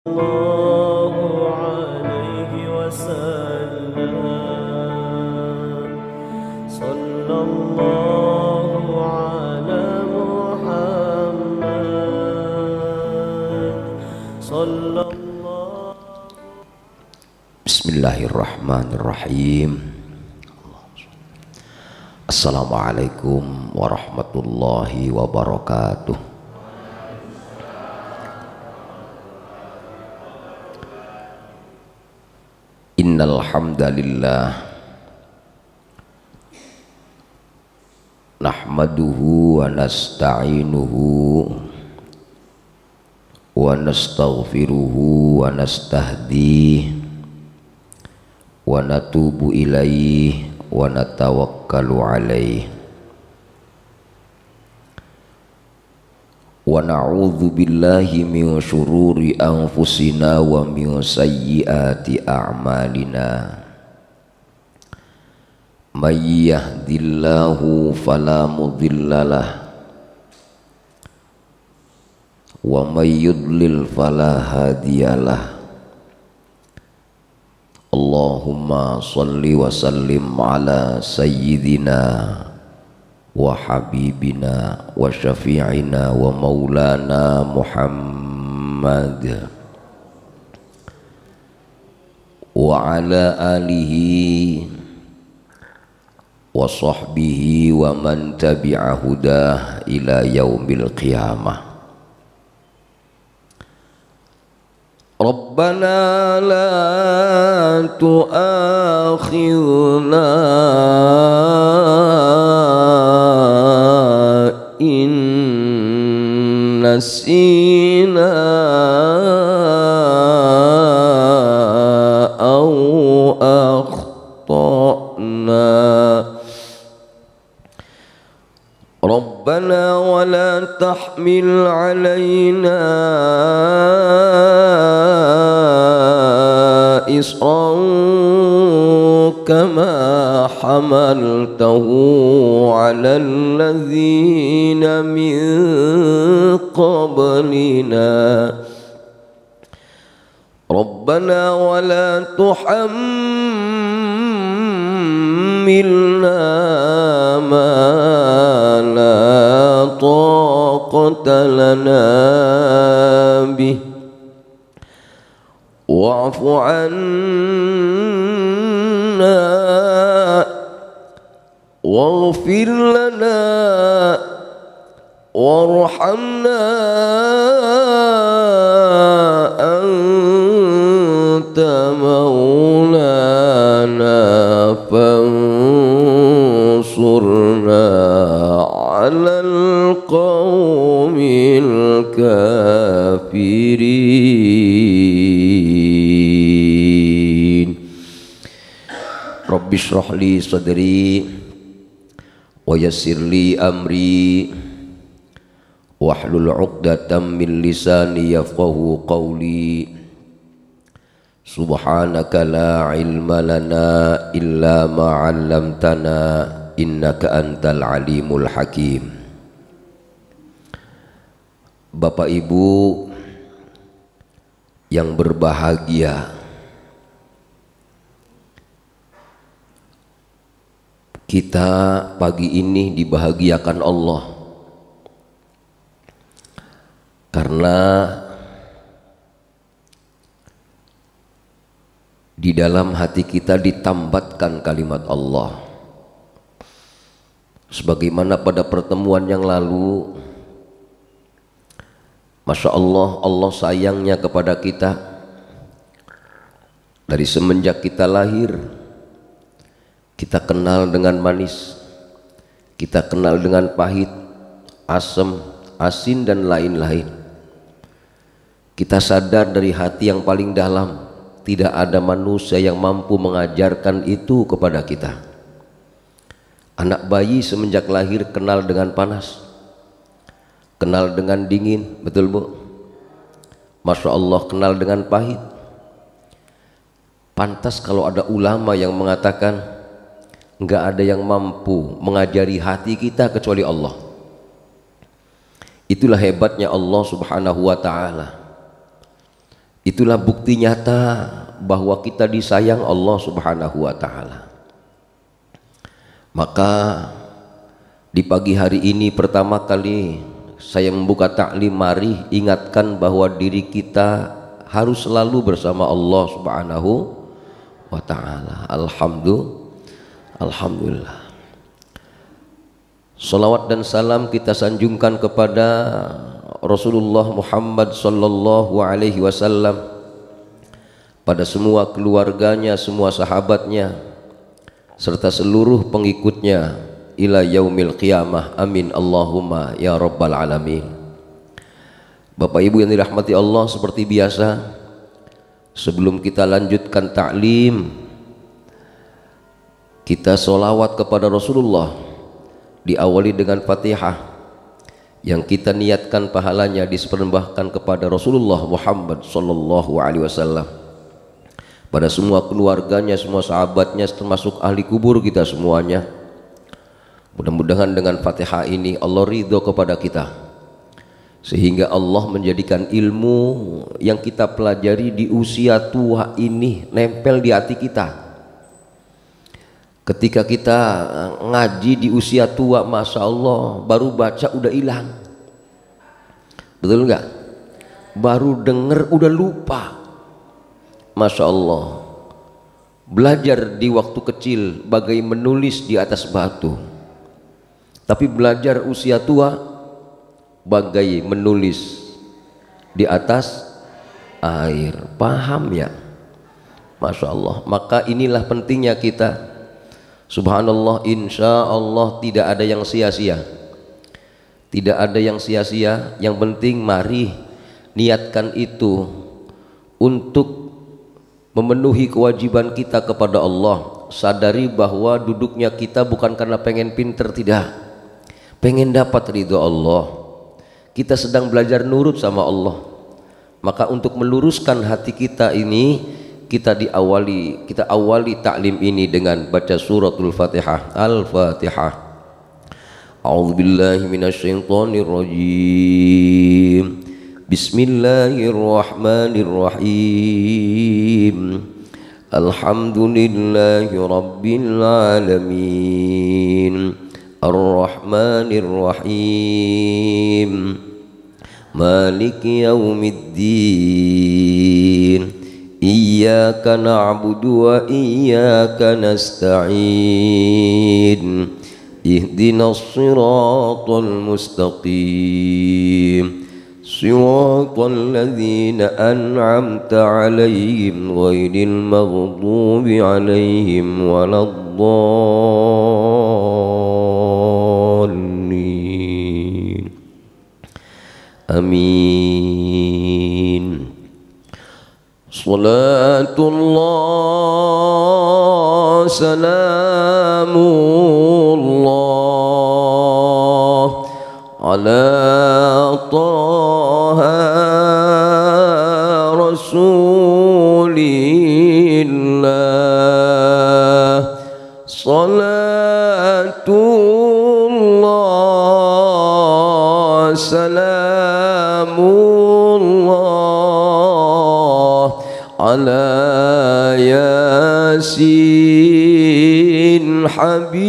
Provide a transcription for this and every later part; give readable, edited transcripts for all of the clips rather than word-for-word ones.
الله عليه وسلم صلى الله على محمد صلى الله. Bismillahirrahmanirrahim. Assalamualaikum warahmatullahi wabarakatuh. Innal hamdalillah nahmaduhu wa nasta'inuhu wa nastaghfiruhu wa nastahdihi wa natubu ilaihi wa natawakkalu alaihi wa na'udzu billahi min syururi anfusina wa min sayyiati a'malina. May yahdillahu fala mudhillalah wa may yudlil fala hadiyalah. Allahumma salli wa sallim ala sayyidina wa habibina wa syafi'ina wa maulana Muhammad wa ala alihi wa sahbihi wa man tabi'a hudah ila yaumil qiyamah. Rabbana la tu'akhidhna in nasina aw akhtana. Rabbana wa la tahmil alaina isran kama hamaltahu ala alladhina min qablina. Rabbana wa la tuhammilna ma la taqata lana bih wa'fu 'anna waghfir lana warhamna anta maulana fansurna 'alal qaumil kafirin. Rabbi shrah li sadri wa yassir li amri wahlul 'uqdatam min lisani yafqahu qawli. Subhanaka la ilma lana illa ma 'allamtana innaka antal alimul hakim. Bapak Ibu yang berbahagia, kita pagi ini dibahagiakan Allah karena di dalam hati kita ditambatkan kalimat Allah. Sebagaimana pada pertemuan yang lalu, Masya Allah, Allah sayangnya kepada kita dari semenjak kita lahir. Kita kenal dengan manis, kita kenal dengan pahit, asam, asin dan lain-lain. Kita sadar dari hati yang paling dalam, tidak ada manusia yang mampu mengajarkan itu kepada kita. Anak bayi semenjak lahir kenal dengan panas, kenal dengan dingin, betul Bu? Masya Allah, kenal dengan pahit. Pantas kalau ada ulama yang mengatakan enggak ada yang mampu mengajari hati kita kecuali Allah. Itulah hebatnya Allah Subhanahu wa ta'ala. Itulah bukti nyata bahwa kita disayang Allah Subhanahu wa taala. Maka di pagi hari ini pertama kali saya membuka taklim, mari ingatkan bahwa diri kita harus selalu bersama Allah Subhanahu wa taala. Alhamdulillah. Salawat dan salam kita sanjungkan kepada Rasulullah Muhammad sallallahu alaihi wasallam, pada semua keluarganya, semua sahabatnya, serta seluruh pengikutnya ila yaumil qiyamah. Amin Allahumma ya rabbal alamin. Bapak Ibu yang dirahmati Allah, seperti biasa sebelum kita lanjutkan taklim, kita sholawat kepada Rasulullah, diawali dengan Fatihah yang kita niatkan pahalanya dipersembahkan kepada Rasulullah Muhammad sallallahu alaihi wasallam, pada semua keluarganya, semua sahabatnya, termasuk ahli kubur kita semuanya. Mudah-mudahan dengan Fatihah ini Allah ridho kepada kita, sehingga Allah menjadikan ilmu yang kita pelajari di usia tua ini nempel di hati kita. Ketika kita ngaji di usia tua, Masya Allah, baru baca udah hilang. Betul enggak? Baru denger udah lupa. Masya Allah. Belajar di waktu kecil bagai menulis di atas batu, tapi belajar usia tua bagai menulis di atas air. Paham ya? Masya Allah. Maka inilah pentingnya kita. Subhanallah, insya Allah tidak ada yang sia-sia. Tidak ada yang sia-sia. Yang penting mari niatkan itu untuk memenuhi kewajiban kita kepada Allah. Sadari bahwa duduknya kita bukan karena pengen pinter, tidak, pengen dapat ridho Allah. Kita sedang belajar nurut sama Allah. Maka untuk meluruskan hati kita ini, kita awali taklim ini dengan baca suratul Fatihah. Al-Fatihah. A'udzubillahi minasyaitonir rajim. Bismillahirrahmanirrahim. Alhamdulillahi rabbil alamin. Ar-Rahmanir-Rahim. Maliki yaumiddin. Iyyaka na'budu wa iyyaka nasta'in. Ihdinas siratal mustaqim. Siratal ladzina an'amta 'alaihim ghairil maghdubi 'alaihim waladdallin. Amin. Salatullah salamullah ala taha rasulillah. Salatullah salamullah ala yasin habibillah.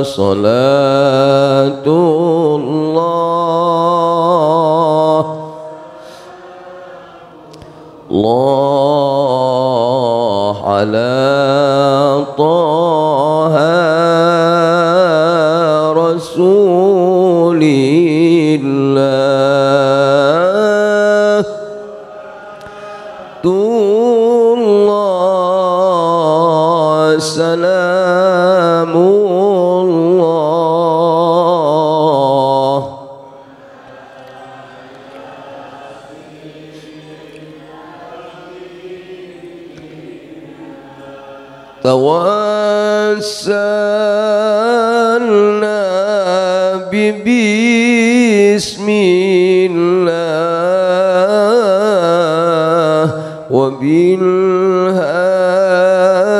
Salatullah Allah ala taha rasulillah. Tullah salamullah tawassalna bismillah wa bil hadi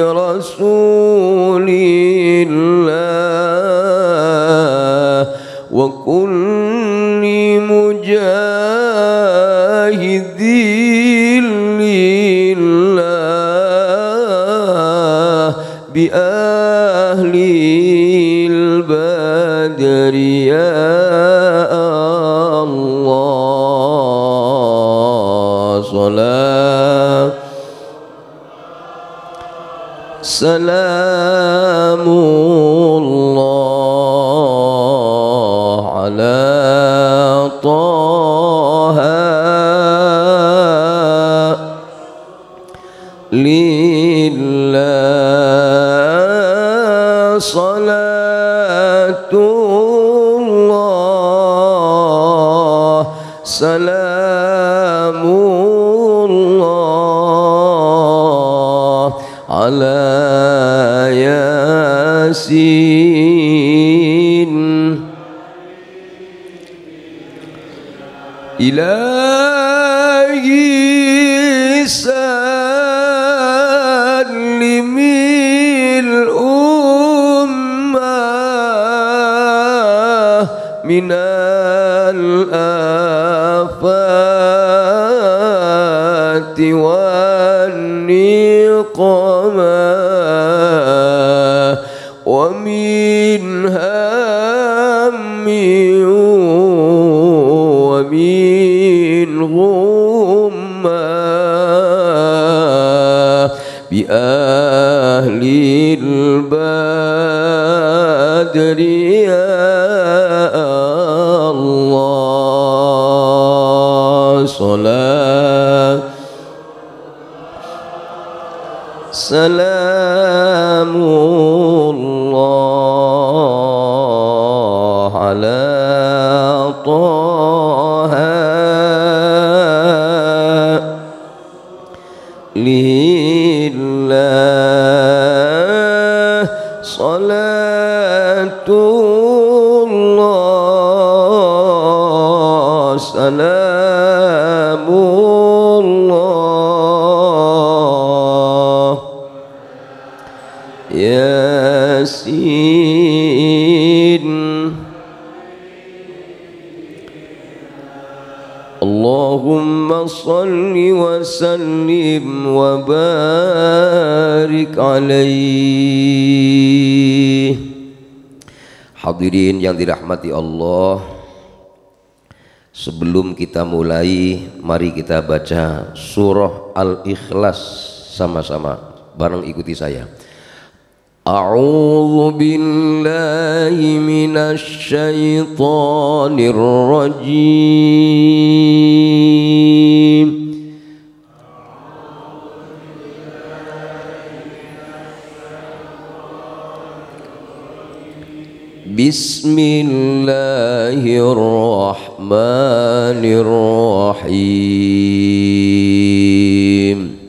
rasulillah وكل مجاهد لله بأهل البدر يا الله صلاة سلام الله على طه لله صلاة الله سلام الله على ياسين إلهي سلم الأمة من الآفات والنقمة ومن هم ومن غمة بأهل البدر يا الله صلاة سلام الله على طه لله صلاة الله سلام الله ياسين اللهم صل وسلم وبارك عليه. Hadirin yang dirahmati Allah, sebelum kita mulai, mari kita baca surah Al-Ikhlas sama-sama, bareng ikuti saya. A'udzu billahi minasy syaithanir rajim. Bismillahirrahmanirrahim.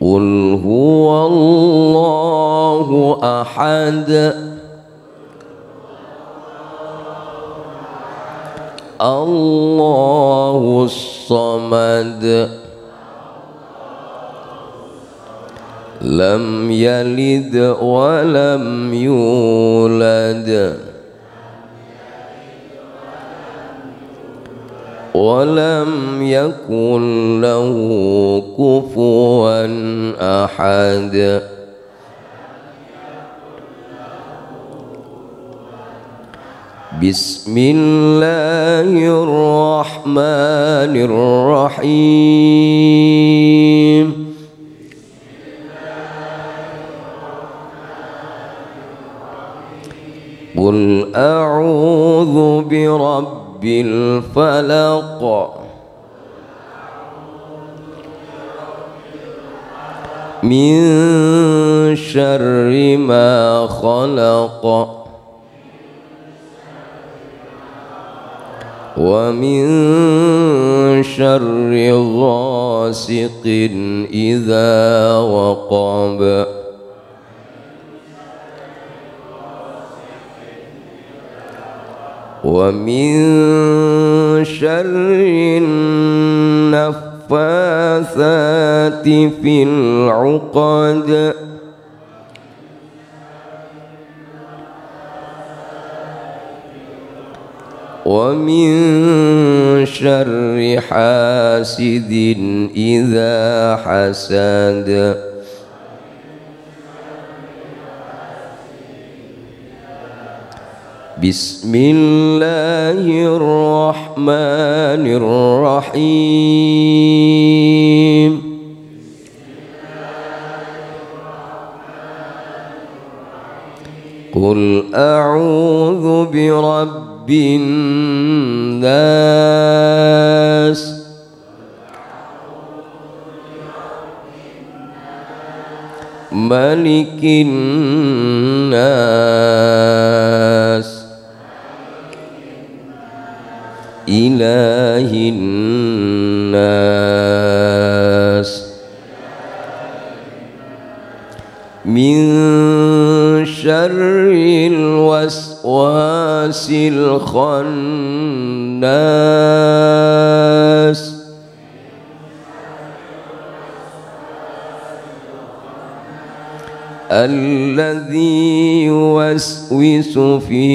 Qul huwallahu ahad Allahus samad lam yalid wa lam yulad wa lam yakul lahu kufuwan ahad. Bismillahirrahmanirrahim. Qul a'udzu birabbil falaq min syarri ma khalaq wa min syarri ghasiqin idza waqab wa min syarri naffatsati fil 'uqad ومن شر حاسد إذا حسد بسم الله الرحمن الرحيم قل أعوذ برب الناس ملك الناس إله الناس من شر الوسواس الخناس الذي يوسوس في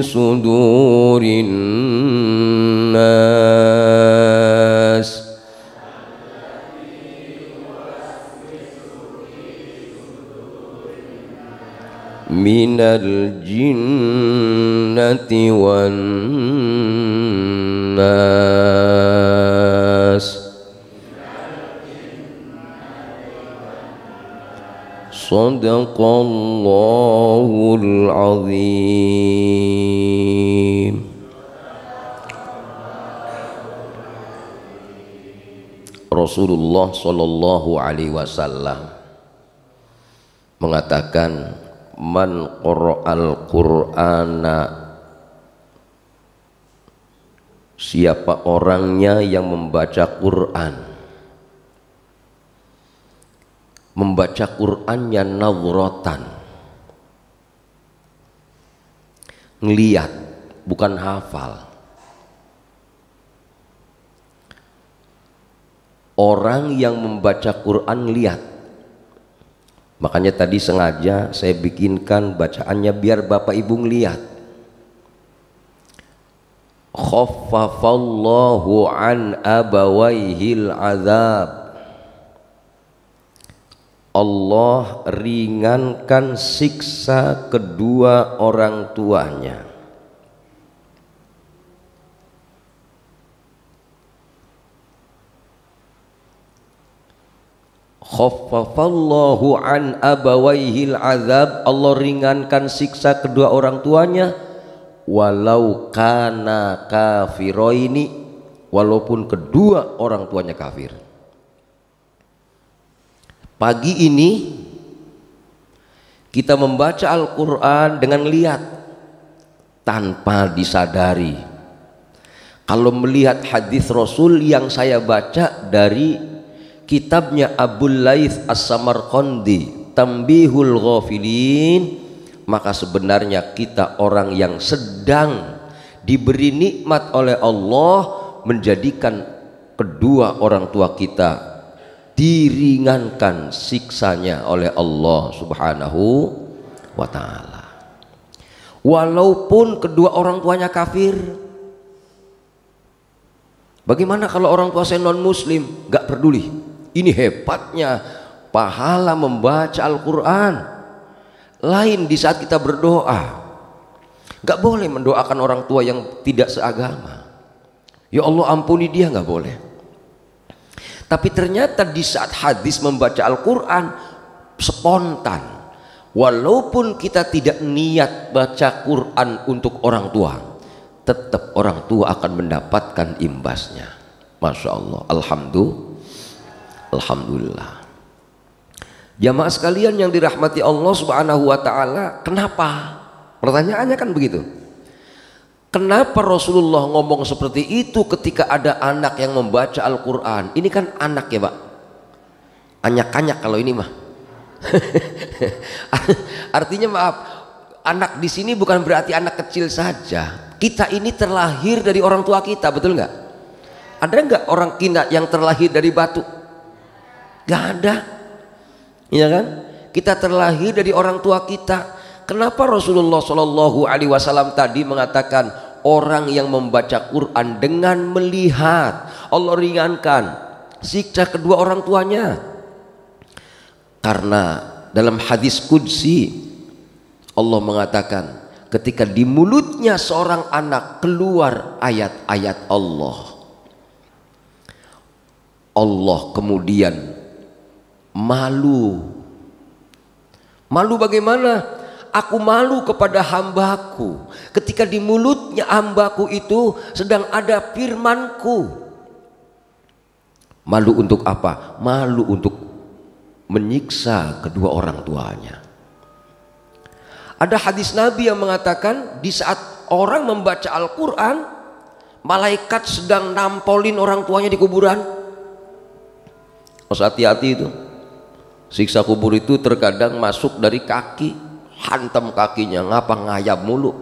صدور الناس من الجنة والناس صدق الله العظيم. Rasulullah Shallallahu Alaihi Wasallam mengatakan, man qara'al Qur'ana, siapa orangnya yang membaca Quran. Membaca Qur'annya nadhratan, ngeliat, bukan hafal. Orang yang membaca Quran lihat. Makanya tadi sengaja saya bikinkan bacaannya biar Bapak Ibu ngeliat. Khaffafallahu an abawaihil azab. Allah ringankan siksa kedua orang tuanya. Khaffafallahu an abawaihil azab, Allah ringankan siksa kedua orang tuanya, walau kana kafiroini, walaupun kedua orang tuanya kafir. Pagi ini kita membaca Al-Quran dengan lihat tanpa disadari. Kalau melihat hadis Rasul yang saya baca dari kitabnya Abul Laits As-Samarqandi, Tambihul Ghafilin, maka sebenarnya kita orang yang sedang diberi nikmat oleh Allah menjadikan kedua orang tua kita diringankan siksanya oleh Allah Subhanahu wa ta'ala. Walaupun kedua orang tuanya kafir. Bagaimana kalau orang tua saya non muslim? Gak peduli. Ini hebatnya pahala membaca Al-Quran. Lain di saat kita berdoa, gak boleh mendoakan orang tua yang tidak seagama. Ya Allah ampuni dia, gak boleh. Tapi ternyata di saat hadis membaca Al-Quran spontan, walaupun kita tidak niat baca Quran untuk orang tua, tetap orang tua akan mendapatkan imbasnya. Masya Allah, Alhamdulillah. Jamaah sekalian yang dirahmati Allah Subhanahu wa ta'ala, kenapa? Pertanyaannya kan begitu. Kenapa Rasulullah ngomong seperti itu ketika ada anak yang membaca Al-Quran? Ini kan anak ya Pak, anyak-anyak kalau ini mah. Artinya maaf, anak di sini bukan berarti anak kecil saja. Kita ini terlahir dari orang tua kita, betul nggak? Ada nggak orang kita yang terlahir dari batu? Nggak ada, ya kan? Kita terlahir dari orang tua kita. Kenapa Rasulullah Shallallahu Alaihi Wasallam tadi mengatakan orang yang membaca Quran dengan melihat. Allah ringankan siksa kedua orang tuanya. Karena dalam hadis qudsi Allah mengatakan, ketika di mulutnya seorang anak keluar ayat-ayat Allah, Allah kemudian malu. Malu bagaimana? Aku malu kepada hambaku ketika di mulutnya hambaku itu sedang ada firmanku. Malu untuk apa? Malu untuk menyiksa kedua orang tuanya. Ada hadis Nabi yang mengatakan di saat orang membaca Al-Quran, malaikat sedang nampolin orang tuanya di kuburan. Harus hati-hati itu. Siksa kubur itu terkadang masuk dari kaki, hantam kakinya, ngapa ngayap mulu.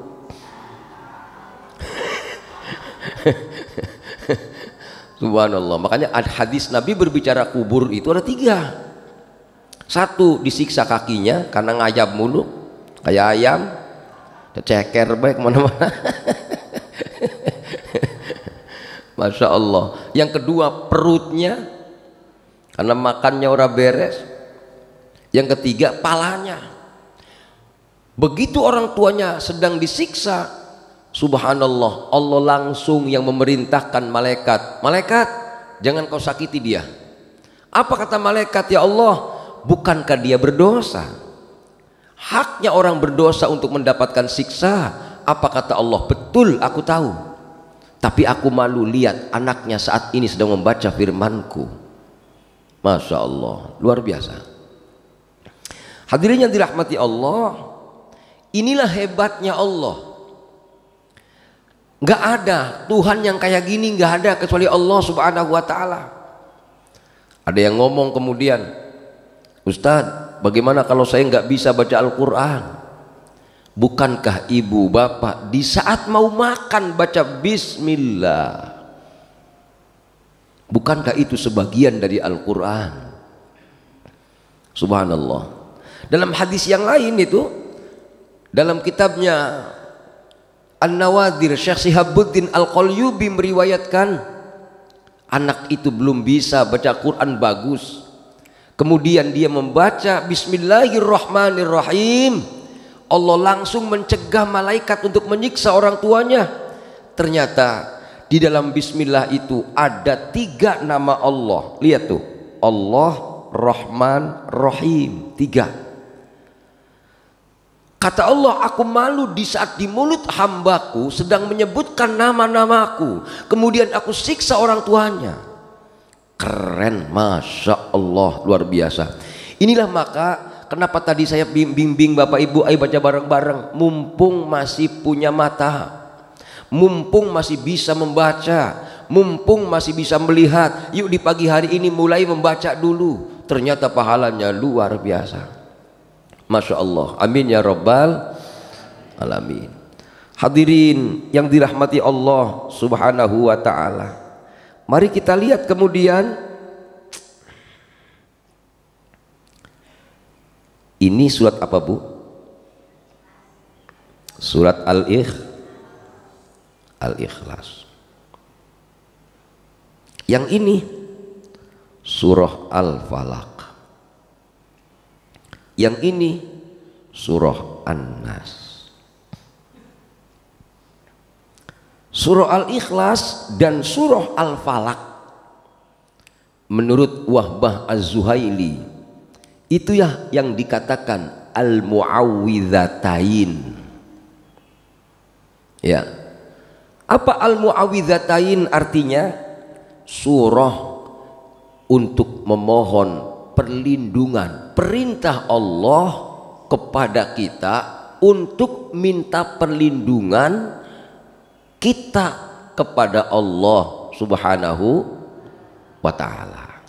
Subhanallah. Makanya hadis Nabi berbicara kubur itu ada 3. Satu, disiksa kakinya karena ngayap mulu kayak ayam, ceker baik mana-mana. Masya Allah. Yang kedua, perutnya karena makannya ora beres. Yang ketiga, palanya. Begitu orang tuanya sedang disiksa, subhanallah, Allah langsung yang memerintahkan malaikat, malaikat jangan kau sakiti dia. Apa kata malaikat? Ya Allah, bukankah dia berdosa? Haknya orang berdosa untuk mendapatkan siksa. Apa kata Allah? Betul, aku tahu, tapi aku malu lihat anaknya saat ini sedang membaca firmanku. Masya Allah, luar biasa. Hadirin yang dirahmati Allah, inilah hebatnya Allah. Gak ada Tuhan yang kayak gini, gak ada kecuali Allah subhanahu wa ta'ala. Ada yang ngomong kemudian, Ustadz, bagaimana kalau saya nggak bisa baca Al-Quran? Bukankah ibu bapak di saat mau makan baca Bismillah? Bukankah itu sebagian dari Al-Quran? Subhanallah. Dalam hadis yang lain itu, dalam kitabnya An-Nawadir, Syekh Shihabuddin Al-Qalyubi meriwayatkan, anak itu belum bisa baca Quran bagus. Kemudian dia membaca Bismillahirrahmanirrahim, Allah langsung mencegah malaikat untuk menyiksa orang tuanya. Ternyata di dalam Bismillah itu ada 3 nama Allah. Lihat tuh, Allah, Rahman, Rahim, 3. Kata Allah, aku malu di saat di mulut hambaku sedang menyebutkan nama-namaku, kemudian aku siksa orang tuanya. Keren, Masya Allah, luar biasa. Inilah maka kenapa tadi saya bimbing Bapak Ibu, ayo baca bareng-bareng. Mumpung masih punya mata, mumpung masih bisa membaca, mumpung masih bisa melihat, yuk di pagi hari ini mulai membaca dulu. Ternyata pahalanya luar biasa. Masya Allah, amin ya rabbal alamin. Hadirin yang dirahmati Allah subhanahu wa ta'ala, mari kita lihat kemudian, ini surat apa Bu? Surat Al-Ikhlas. Yang ini surah Al-Falaq. Yang ini surah An-Nas. Surah Al-Ikhlas dan surah Al-Falaq menurut Wahbah Az-Zuhaili itu ya yang dikatakan Al-Mu'awwidzatain. Ya. Apa Al-Mu'awwidzatain artinya? Surah untuk memohon perlindungan, perintah Allah kepada kita untuk minta perlindungan kita kepada Allah subhanahu wa ta'ala.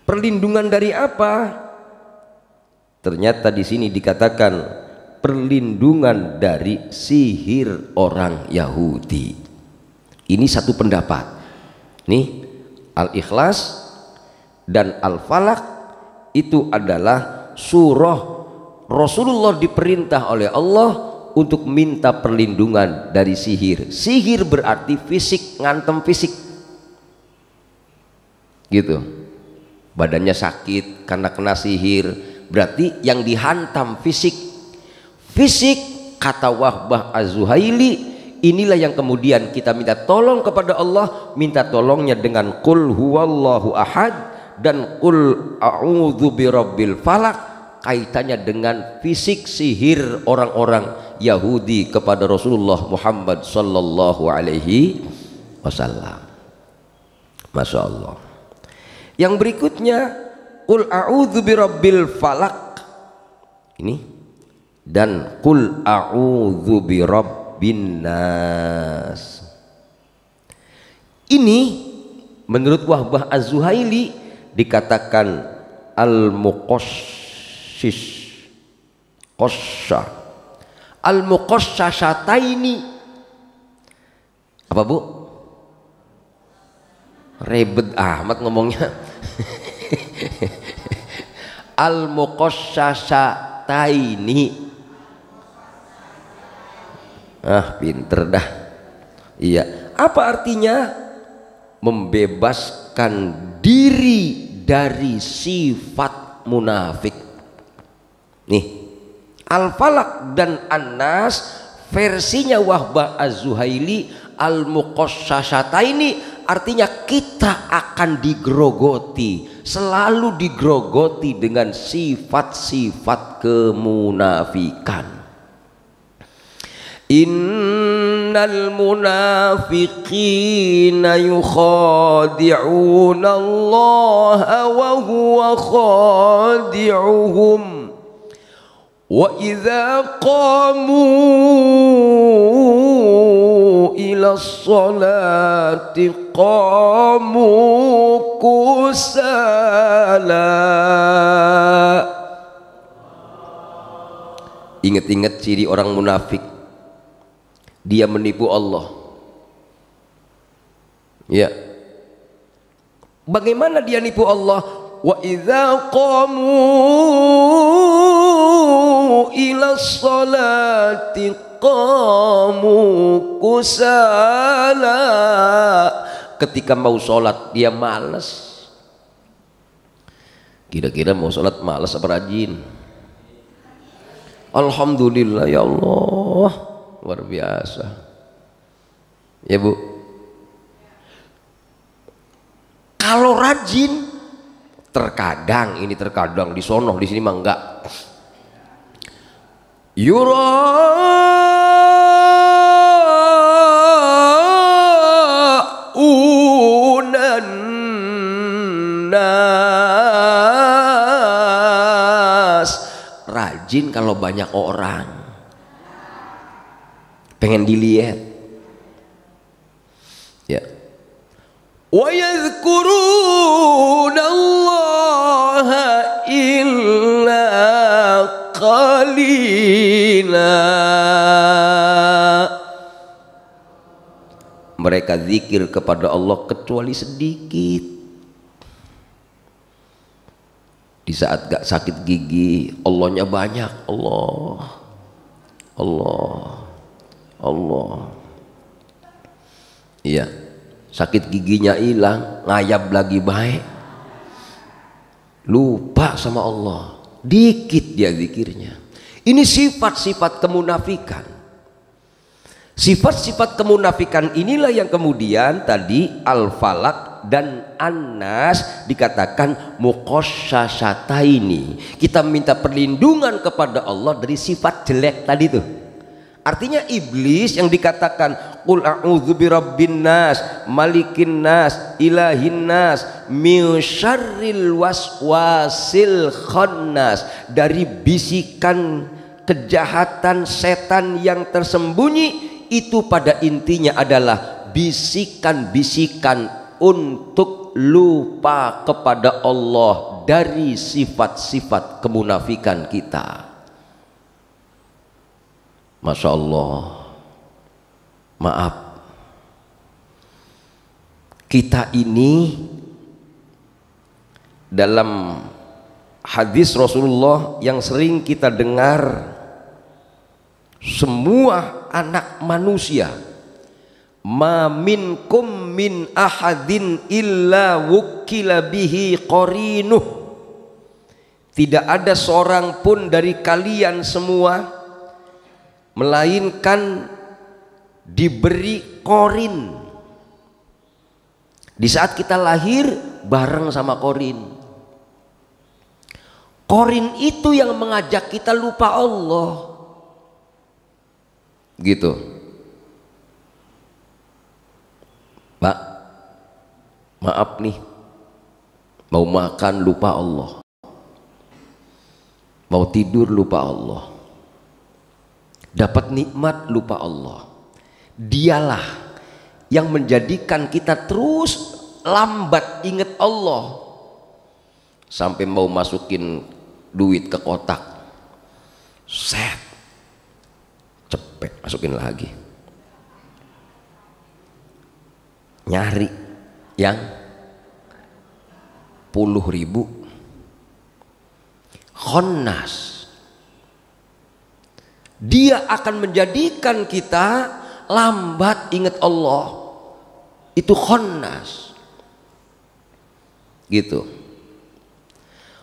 Perlindungan dari apa? Ternyata di sini dikatakan perlindungan dari sihir orang Yahudi. Ini satu pendapat. Nih, Al-Ikhlas dan Al-Falaq itu adalah surah Rasulullah diperintah oleh Allah untuk minta perlindungan dari sihir. Sihir berarti fisik, ngantem fisik gitu. Badannya sakit karena kena sihir, berarti yang dihantam fisik. Fisik, kata Wahbah Az-Zuhaili, inilah yang kemudian kita minta tolong kepada Allah, minta tolongnya dengan qul huwallahu ahad dan qul a'udzu birabbil falaq, kaitannya dengan fisik sihir orang-orang Yahudi kepada Rasulullah Muhammad sallallahu alaihi wasallam. Masya Allah. Yang berikutnya qul a'udzu birabbil falaq ini, dan qul a'udzu birabbin nas. Ini menurut Wahbah Az-Zuhaili dikatakan al-muqassasataini. Apa Bu? Rebet amat ngomongnya. Al-muqassasataini. Pinter dah. Iya. Apa artinya? Membebaskan diri dari sifat munafik. Nih, Al-Falaq dan An-Nas versinya Wahbah Az-Zuhaili al-muqassasataini, artinya kita akan digrogoti, selalu digrogoti dengan sifat-sifat kemunafikan. Innal munafiqina yukhadi'una Allah wa huwa khadi'uhum wa idza qamu ila sholati qamu kusala. Ingat-ingat ciri orang munafik. Dia menipu Allah. Ya. Bagaimana dia nipu Allah? Wa idza qamu ila sholati qamu kusala. Ketika mau sholat dia malas. Kira-kira mau sholat malas apa rajin? Alhamdulillah ya Allah, luar biasa ya Bu. Kalau rajin terkadang ini, terkadang di sono, di sini mah enggak. Yura'unan nas, rajin kalau banyak orang, pengen dilihat ya. Wa yadhkurunallaha illa qalila. Mereka zikir kepada Allah kecuali sedikit. Di saat gak sakit gigi, Allahnya banyak. Allah, Allah, Allah. Iya, sakit giginya hilang, ngayab lagi baik, lupa sama Allah, dikit dia zikirnya. Ini sifat-sifat kemunafikan. Sifat-sifat kemunafikan inilah yang kemudian tadi Al-Falaq dan An-Nas dikatakan muqassasataini. Kita minta perlindungan kepada Allah dari sifat jelek tadi tuh. Artinya iblis yang dikatakan qul a'udzu birabbin nas, malikin nas, ilahin nas, min syarril waswasil khannas, dari bisikan kejahatan setan yang tersembunyi. Itu pada intinya adalah bisikan-bisikan untuk lupa kepada Allah dari sifat-sifat kemunafikan kita. Masya Allah, maaf, kita ini dalam hadis Rasulullah yang sering kita dengar, semua anak manusia, ma minkum min ahadin illa wukila bihi qarinuh, tidak ada seorang pun dari kalian semua melainkan diberi korin. Di saat kita lahir bareng sama korin. Korin itu yang mengajak kita lupa Allah. Gitu. Pak, maaf nih, mau makan lupa Allah, mau tidur lupa Allah, dapat nikmat lupa Allah. Dialah yang menjadikan kita terus lambat ingat Allah, sampai mau masukin duit ke kotak, set, cepet masukin lagi, nyari yang 10.000. Khonnas, dia akan menjadikan kita lambat ingat Allah. Itu khonnas gitu.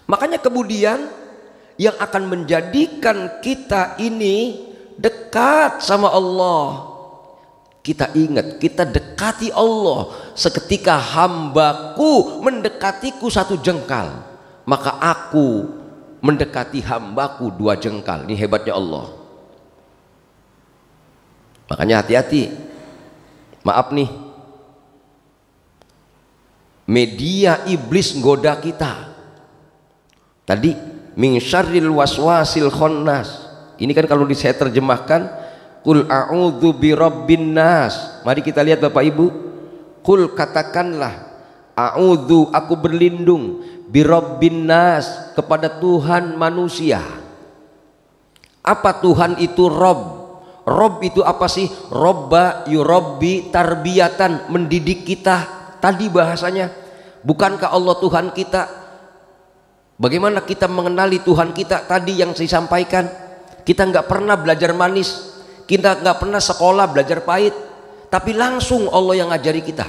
Makanya kemudian yang akan menjadikan kita ini dekat sama Allah, kita ingat, kita dekati Allah. Seketika hambaku mendekatiku 1 jengkal, maka aku mendekati hambaku 2 jengkal. Ini hebatnya Allah. Makanya hati-hati. Maaf nih, media iblis goda kita tadi, min syarril waswasil khannas. Ini kan kalau saya terjemahkan, qul a'udzu birabbin nas. Mari kita lihat Bapak Ibu. Qul, katakanlah, a'udzu, aku berlindung, birabbin nas, kepada Tuhan manusia. Apa Tuhan itu? Rob. Rob itu apa sih? Robba yurabbi tarbiyatan, mendidik kita. Tadi bahasanya, bukankah Allah Tuhan kita? Bagaimana kita mengenali Tuhan kita? Tadi yang saya sampaikan, kita nggak pernah belajar manis, kita nggak pernah sekolah belajar pahit, tapi langsung Allah yang ngajari kita.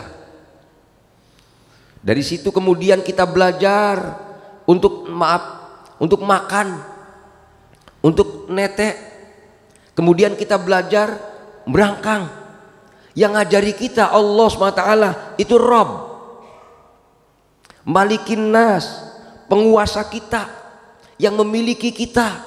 Dari situ kemudian kita belajar untuk untuk makan, untuk netek. Kemudian kita belajar berangkang. Yang ngajari kita Allah SWT, itu Rob, Malikin Nas, penguasa kita, yang memiliki kita.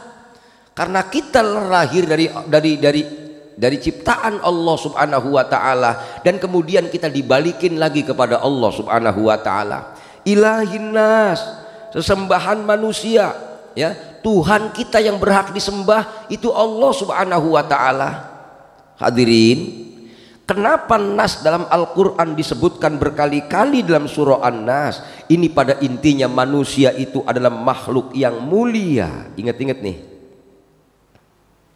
Karena kita lahir dari ciptaan Allah Subhanahu wa taala, dan kemudian kita dibalikin lagi kepada Allah Subhanahu wa taala. Ilahin nas, sesembahan manusia, ya. Tuhan kita yang berhak disembah itu Allah Subhanahu wa taala. Hadirin, kenapa nas dalam Al-Qur'an disebutkan berkali-kali dalam surah An-Nas? Ini pada intinya manusia itu adalah makhluk yang mulia. Ingat-ingat nih.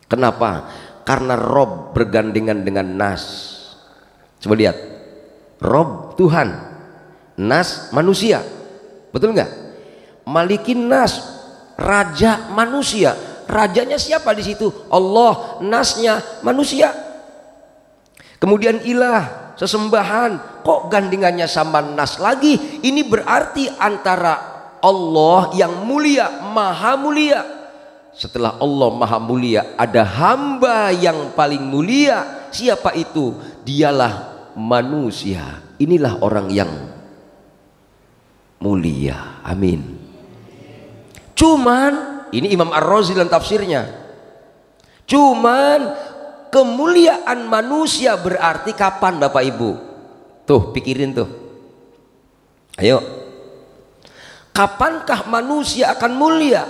Kenapa? Karena Rob bergandengan dengan Nas. Coba lihat, Rob Tuhan, Nas manusia, betul nggak? Malikin Nas, raja manusia. Rajanya siapa di situ? Allah. Nasnya manusia. Kemudian ilah, sesembahan. Kok gandengannya sama Nas lagi? Ini berarti antara Allah yang mulia, maha mulia. Setelah Allah maha mulia, ada hamba yang paling mulia. Siapa itu? Dialah manusia. Inilah orang yang mulia. Amin. Cuman, ini Imam Ar-Razi dalam tafsirnya, cuman kemuliaan manusia berarti kapan Bapak Ibu? Tuh pikirin tuh. Ayo, kapankah manusia akan mulia?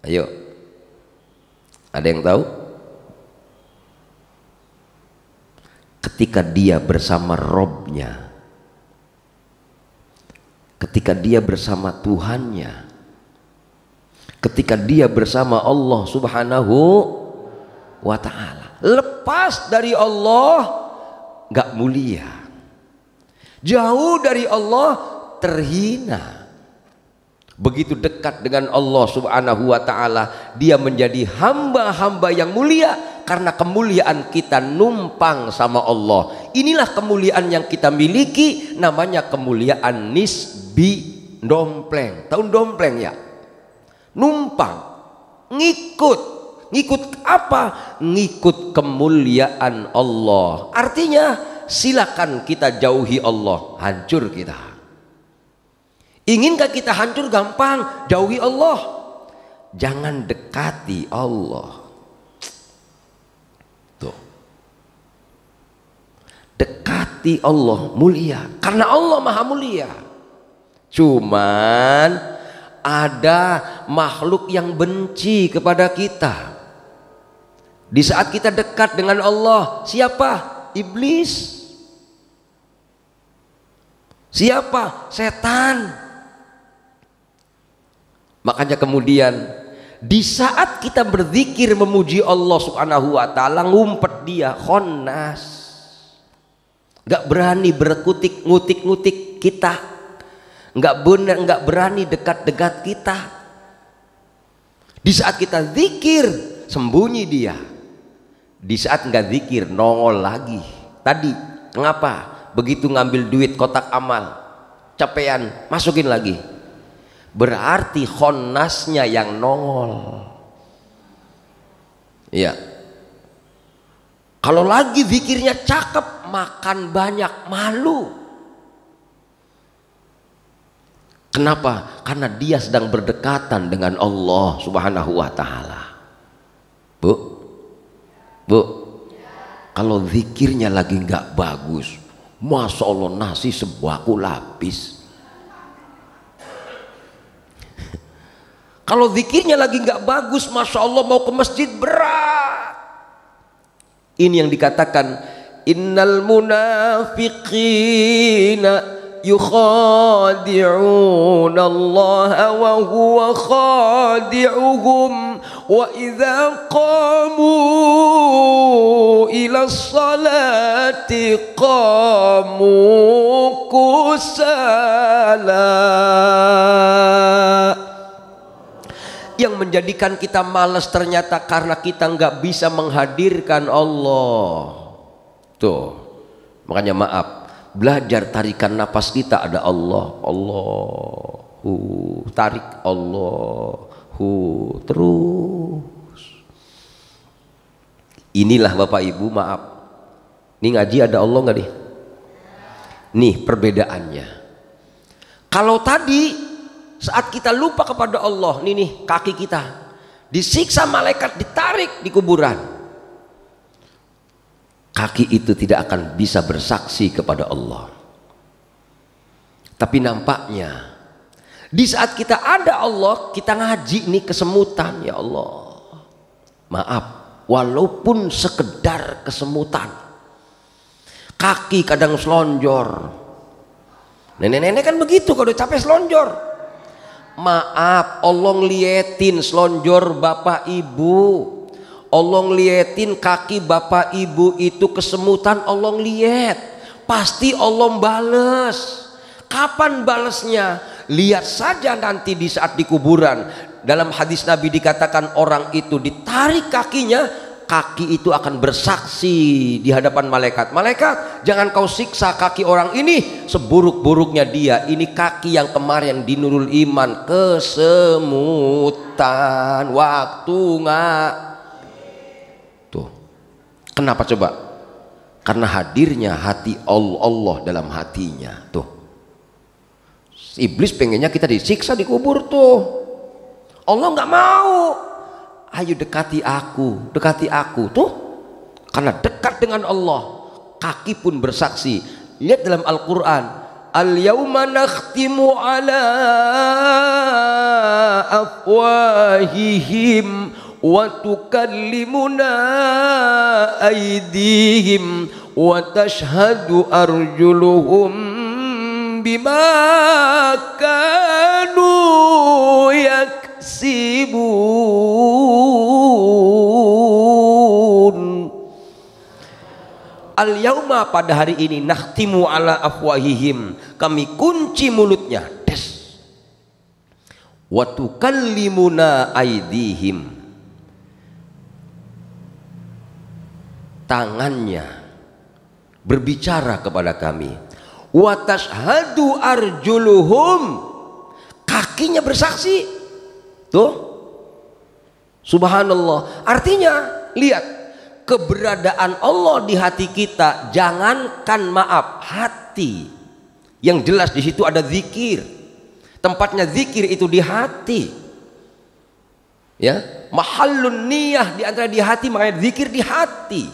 Ayo, ada yang tahu? Ketika dia bersama Robnya, ketika dia bersama Tuhannya, ketika dia bersama Allah Subhanahu wa ta'ala. Lepas dari Allah gak mulia, jauh dari Allah terhina. begitu dekat dengan Allah Subhanahu wa ta'ala, dia menjadi hamba-hamba yang mulia karena kemuliaan kita numpang sama Allah. Inilah kemuliaan yang kita miliki, namanya kemuliaan nisbi, dompleng. Tahu dompleng ya? Numpang, ngikut apa? Ngikut kemuliaan Allah. Artinya silakan kita jauhi Allah, hancur kita. Inginkah kita hancur? Gampang, jauhi Allah, jangan dekati Allah. Tuh, dekati Allah, mulia, karena Allah maha mulia. Cuman ada makhluk yang benci kepada kita. Di saat kita dekat dengan Allah, siapa? Iblis. Siapa? Setan. Makanya kemudian di saat kita berzikir memuji Allah Subhanahu wa ta'ala, ngumpet dia, khonnas, gak berani berkutik ngutik kita, gak berani dekat-dekat kita. Di saat kita zikir, sembunyi dia. Di saat nggak zikir, nongol lagi. Tadi ngapa? Begitu ngambil duit kotak amal, capean, masukin lagi. Berarti khonnasnya yang nongol. Iya. Kalau lagi zikirnya cakep, makan banyak, malu. Kenapa? Karena dia sedang berdekatan dengan Allah Subhanahu wa ta'ala. Bu, kalau zikirnya lagi nggak bagus, Masya Allah nasi sebuahku lapis. Kalau zikirnya lagi nggak bagus, Masya Allah mau ke masjid berat. Ini yang dikatakan innal munafiqina yukhadi'una Allah wa huwa khadi'uhum wa idza qamu ila salati qamu kusala. Yang menjadikan kita malas ternyata karena kita nggak bisa menghadirkan Allah. Tuh, makanya maaf, belajar tarikan napas kita ada Allah, Allahu tarik, Allahu terus. Inilah Bapak Ibu, maaf, ini ngaji ada Allah nggak nih? Nih perbedaannya. Kalau tadi saat kita lupa kepada Allah, nih kaki kita disiksa malaikat, ditarik di kuburan, kaki itu tidak akan bisa bersaksi kepada Allah. Tapi nampaknya di saat kita ada Allah, kita ngaji nih kesemutan, ya Allah, maaf, walaupun sekedar kesemutan, kaki kadang selonjor. Nenek-nenek kan begitu, kalau capek selonjor. Maaf, Allah ngeliatin selonjor bapak ibu, Allah ngeliatin kaki bapak ibu itu kesemutan, Allah ngeliat, pasti Allah bales. Kapan balesnya? Lihat saja nanti di saat di kuburan. Dalam hadis Nabi dikatakan orang itu ditarik kakinya, kaki itu akan bersaksi di hadapan malaikat. Malaikat, jangan kau siksa kaki orang ini, seburuk-buruknya dia, ini kaki yang kemarin di Nurul Iman kesemutan waktu nggak. Tuh, kenapa coba? Karena hadirnya hati Allah dalam hatinya. Tuh, iblis pengennya kita disiksa di kubur tuh. Allah nggak mau. Ayo dekati aku tuh, karena dekat dengan Allah, kaki pun bersaksi. Lihat dalam Al-Quran, al-yawma nakhtimu ala afwahihim wa tukallimuna aydihim wa tashhadu arjuluhum bima kanu yaksibun. Al-yauma, pada hari ini, nakhtimu ala afwahihim, kami kunci mulutnya, des. wa tukallimuna aydihim, tangannya berbicara kepada kami, wa tashhadu arjuluhum, kakinya bersaksi. Tuh, subhanallah. Artinya lihat keberadaan Allah di hati kita. Jangankan maaf, hati yang jelas di situ ada zikir. Tempatnya zikir itu di hati, ya, mahallun niyah di antara di hati, makanya zikir di hati.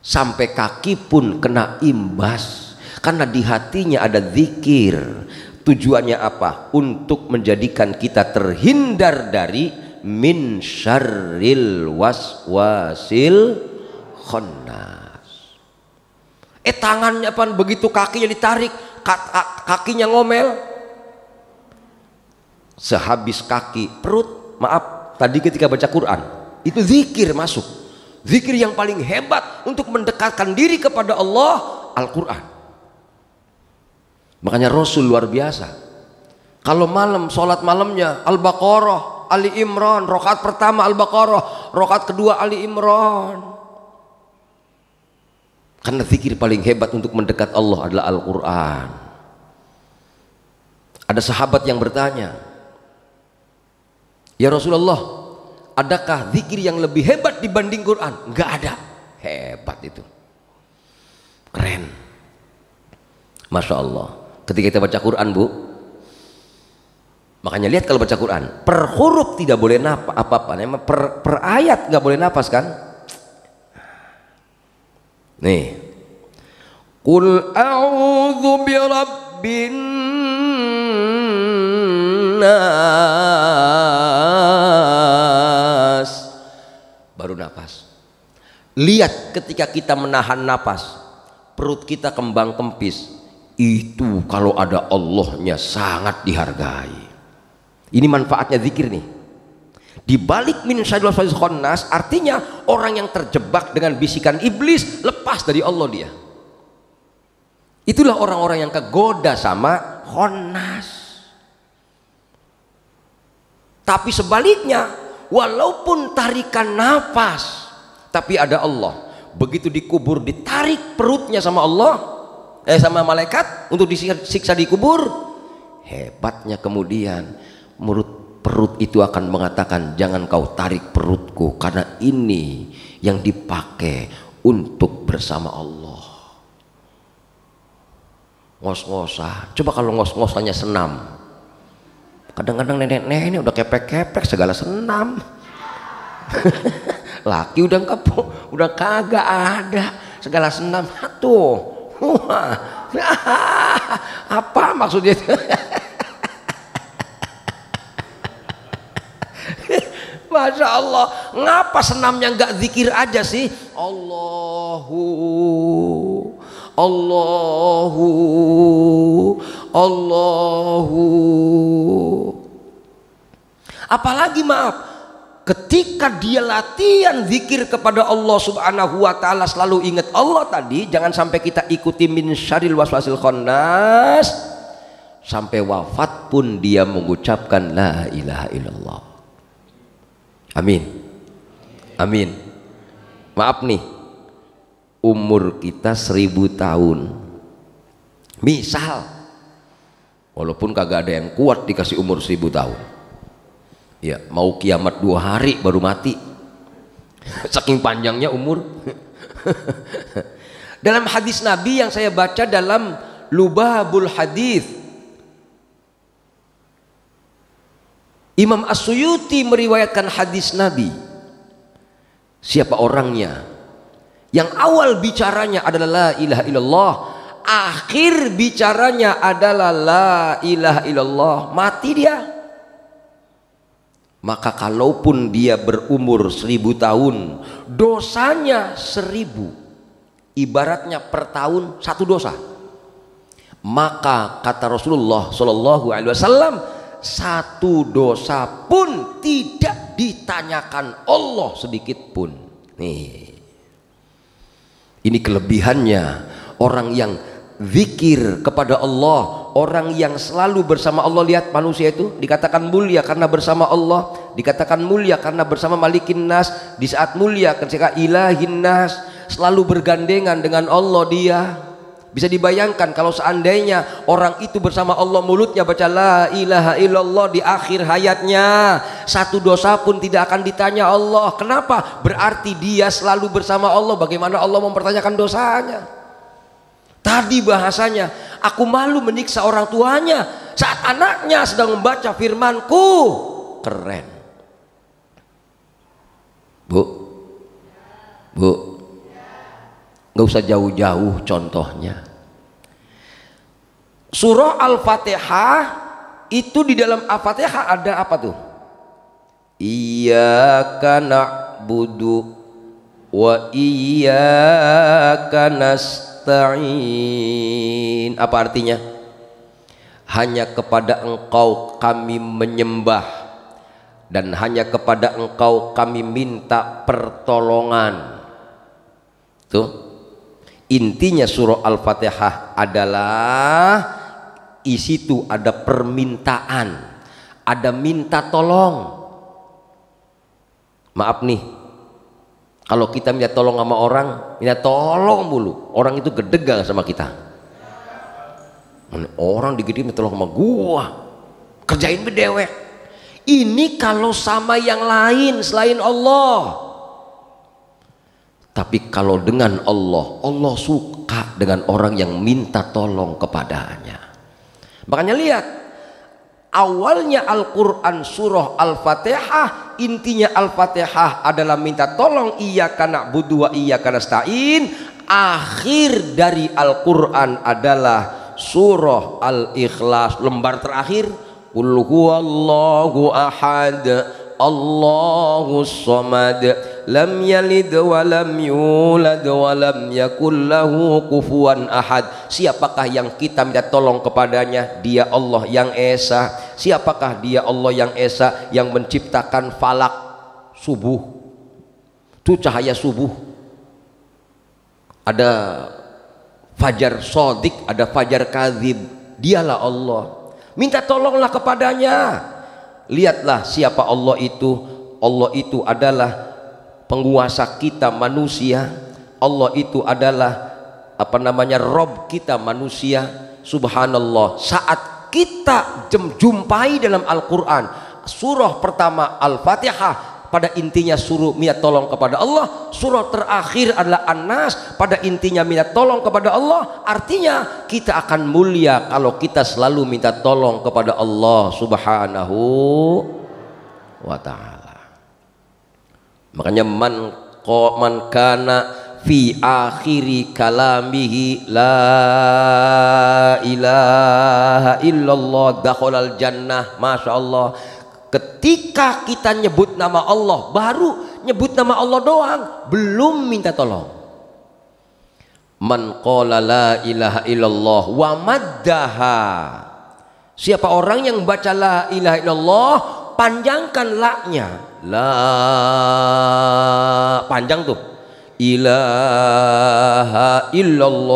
Sampai kaki pun kena imbas karena di hatinya ada zikir. Tujuannya apa? Untuk menjadikan kita terhindar dari min syarril waswasil khannas. Tangannya apa? Begitu kakinya ditarik, kakinya ngomel. Sehabis kaki, perut, maaf, tadi ketika baca Quran, itu zikir masuk. Zikir yang paling hebat untuk mendekatkan diri kepada Allah, Al-Quran. Makanya Rasul luar biasa. Kalau malam, sholat malamnya Al-Baqarah, Ali Imran, rakaat pertama Al-Baqarah, rakaat kedua Ali Imran. Karena zikir paling hebat untuk mendekat Allah adalah Al-Quran. Ada sahabat yang bertanya, ya Rasulullah, adakah zikir yang lebih hebat dibanding Quran? Enggak ada. Hebat itu, keren, Masya Allah. Ketika kita baca Quran, Bu, makanya lihat kalau baca Quran, per huruf tidak boleh napas apa-apa, per ayat nggak boleh napas kan. Nih, Qul a'udzu birabbin nas, baru napas. Lihat ketika kita menahan napas, perut kita kembang kempis. Itu kalau ada Allahnya sangat dihargai. Ini manfaatnya zikir nih. Di balik min syarril waswasil khannas, artinya orang yang terjebak dengan bisikan iblis lepas dari Allah dia. Itulah orang-orang yang kegoda sama khannas. Tapi sebaliknya, walaupun tarikan nafas, tapi ada Allah. Begitu dikubur, ditarik perutnya sama Allah, sama malaikat untuk disiksa di kubur. Hebatnya kemudian perut itu akan mengatakan, jangan kau tarik perutku, karena ini yang dipakai untuk bersama Allah. Ngos-ngosan, coba kalau ngos-ngosannya senam. Kadang-kadang nenek-nenek udah kepek-kepek segala senam. Laki udah kagak ada segala senam. Tuh, apa maksudnya? Masya Allah, ngapa senamnya nggak zikir aja sih? Allahu apalagi maaf, ketika dia latihan zikir kepada Allah subhanahu wa ta'ala, selalu ingat Allah tadi, jangan sampai kita ikuti min syarril waswasil khannas, sampai wafat pun dia mengucapkan la ilaha illallah. Amin, amin. Maaf nih, umur kita 1000 tahun misal, walaupun kagak ada yang kuat dikasih umur 1000 tahun ya, mau kiamat 2 hari baru mati saking panjangnya umur. Dalam hadis Nabi yang saya baca dalam Lubabul Hadis, Imam As-Suyuti meriwayatkan hadis Nabi. Siapa orangnya yang awal bicaranya adalah la ilaha illallah, akhir bicaranya adalah la ilaha illallah, mati dia. Maka kalaupun dia berumur 1000 tahun, dosanya 1000, ibaratnya per tahun 1 dosa. Maka kata Rasulullah Shallallahu Alaihi Wasallam, 1 dosa pun tidak ditanyakan Allah sedikit pun. Nih, ini kelebihannya orang yang zikir kepada Allah Orang yang selalu bersama Allah, lihat manusia itu dikatakan mulia karena bersama Allah, dikatakan mulia karena bersama Malikin Nas. Di saat mulia ketika Ilahin Nas, selalu bergandengan dengan Allah dia. Bisa dibayangkan kalau seandainya orang itu bersama Allah, mulutnya baca la ilaha illallah, di akhir hayatnya satu dosa pun tidak akan ditanya Allah. Kenapa? Berarti dia selalu bersama Allah. Bagaimana Allah mempertanyakan dosanya? Tadi bahasanya, aku malu menyiksa orang tuanya saat anaknya sedang membaca firmanku. Keren. Bu, nggak usah jauh-jauh contohnya. Surah Al-Fatihah itu, di dalam Al-Fatihah ada apa tuh? Iyyaka na'budu wa iyyaka nasta'in. Apa artinya? Hanya kepada Engkau kami menyembah dan hanya kepada Engkau kami minta pertolongan. Tuh, intinya surah Al-Fatihah adalah isi itu ada permintaan, ada minta tolong. Maaf nih, kalau kita minta tolong sama orang, minta tolong mulu, orang itu gedeg sama kita. Orang digede minta tolong sama gua, kerjain bedewek. Ini kalau sama yang lain selain Allah. Tapi kalau dengan Allah, Allah suka dengan orang yang minta tolong kepadanya. Makanya lihat, awalnya Al-Quran surah Al-Fatihah, intinya Al-Fatihah adalah minta tolong, iyyaka na'budu wa iyyaka nasta'in. Akhir dari Al-Quran adalah surah Al-Ikhlas, lembar terakhir, qul huwallahu ahad Allahus samad lam yalid wa lam yulad wa lam yakul lahu kufuwan ahad. Siapakah yang kita minta tolong kepadanya? Dia Allah yang Esa. Siapakah dia Allah yang Esa? Yang menciptakan falak subuh, itu cahaya subuh, ada fajar sodik, ada fajar kadzib. Dialah Allah, minta tolonglah kepadanya. Lihatlah siapa Allah itu. Allah itu adalah penguasa kita manusia. Allah itu adalah Rob kita manusia. Subhanallah, saat kita jumpai dalam Al-Quran surah pertama Al-Fatihah, pada intinya suruh minta tolong kepada Allah. Surah terakhir adalah An-Nas, pada intinya minta tolong kepada Allah. Artinya kita akan mulia kalau kita selalu minta tolong kepada Allah Subhanahu wa ta'ala. Makanya man kana fi akhiri kalamihi la ilaha illallah dakhalal jannah. Masya Allah, ketika kita nyebut nama Allah, baru nyebut nama Allah doang, belum minta tolong. Man qala la ilaha illallah wa maddaha. Siapa orang yang baca la ilaha illallah, panjangkan la-nya. La, panjang tuh. Ilaha illallah.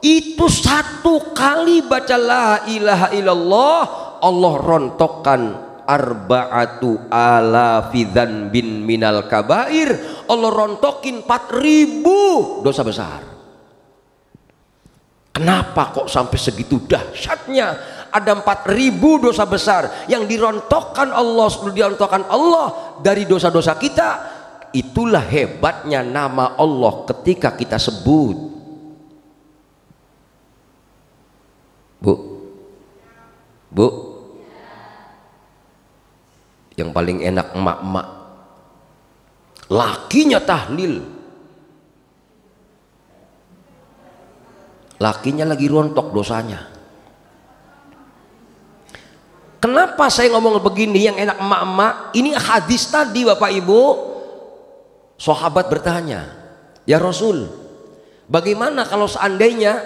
Itu satu kali baca la ilaha illallah, Allah rontokkan arba'atu alafi dzanbin minal kabair. Allah rontokin 4.000 dosa besar. Kenapa kok sampai segitu dahsyatnya? Ada 4.000 dosa besar yang dirontokkan Allah, dirontokkan Allah dari dosa-dosa kita. Itulah hebatnya nama Allah ketika kita sebut. Bu, yang paling enak emak-emak, lakinya tahlil, lakinya lagi rontok dosanya. Kenapa saya ngomong begini? Yang enak emak-emak, ini hadis tadi Bapak Ibu. Sahabat bertanya, ya Rasul, bagaimana kalau seandainya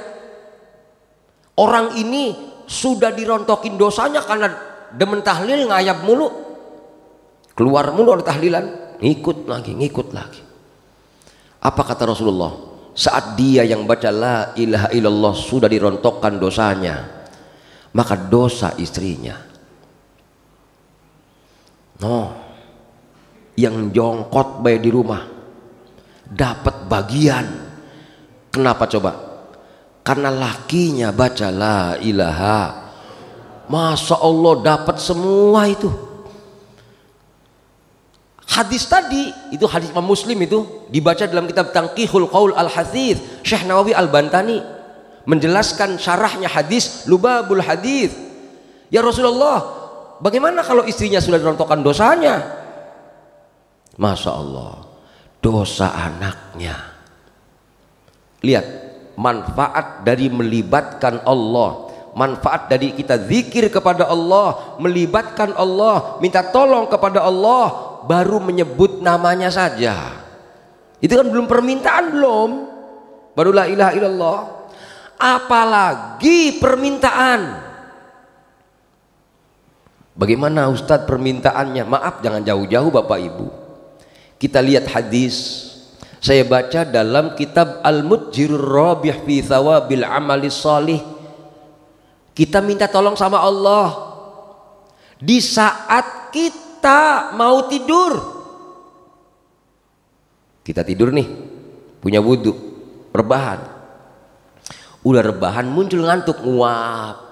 orang ini sudah dirontokin dosanya karena demen tahlil, ngayap mulu, keluar mulu oleh tahlilan, ngikut lagi. Apa kata Rasulullah? saat dia yang baca la ilaha illallah sudah dirontokkan dosanya, maka dosa istrinya, yang jongkot bayi di rumah dapat bagian. Kenapa coba? Karena lakinya baca la ilaha, Masya Allah dapat semua itu. Hadis tadi itu hadis Imam Muslim itu dibaca dalam kitab Tanqihul Qaul Al-Hadits, Syekh Nawawi Al-Bantani menjelaskan syarahnya hadis Lubabul Hadits. Ya Rasulullah, bagaimana kalau istrinya sudah dirontokkan dosanya? Masya Allah, dosa anaknya. Lihat manfaat dari melibatkan Allah, manfaat dari kita zikir kepada Allah, melibatkan Allah, minta tolong kepada Allah, baru menyebut namanya saja. Itu kan belum permintaan, belum, baru la ilaha illallah. Apalagi permintaan. Bagaimana Ustadz permintaannya? Maaf, jangan jauh-jauh Bapak Ibu. Kita lihat hadis, saya baca dalam kitab Al-Mutjirur Rabih fi Thawabil Amali Shalih. Kita minta tolong sama Allah di saat kita mau tidur. Kita tidur nih, punya wudhu, rebahan. Udah rebahan muncul ngantuk, nguap.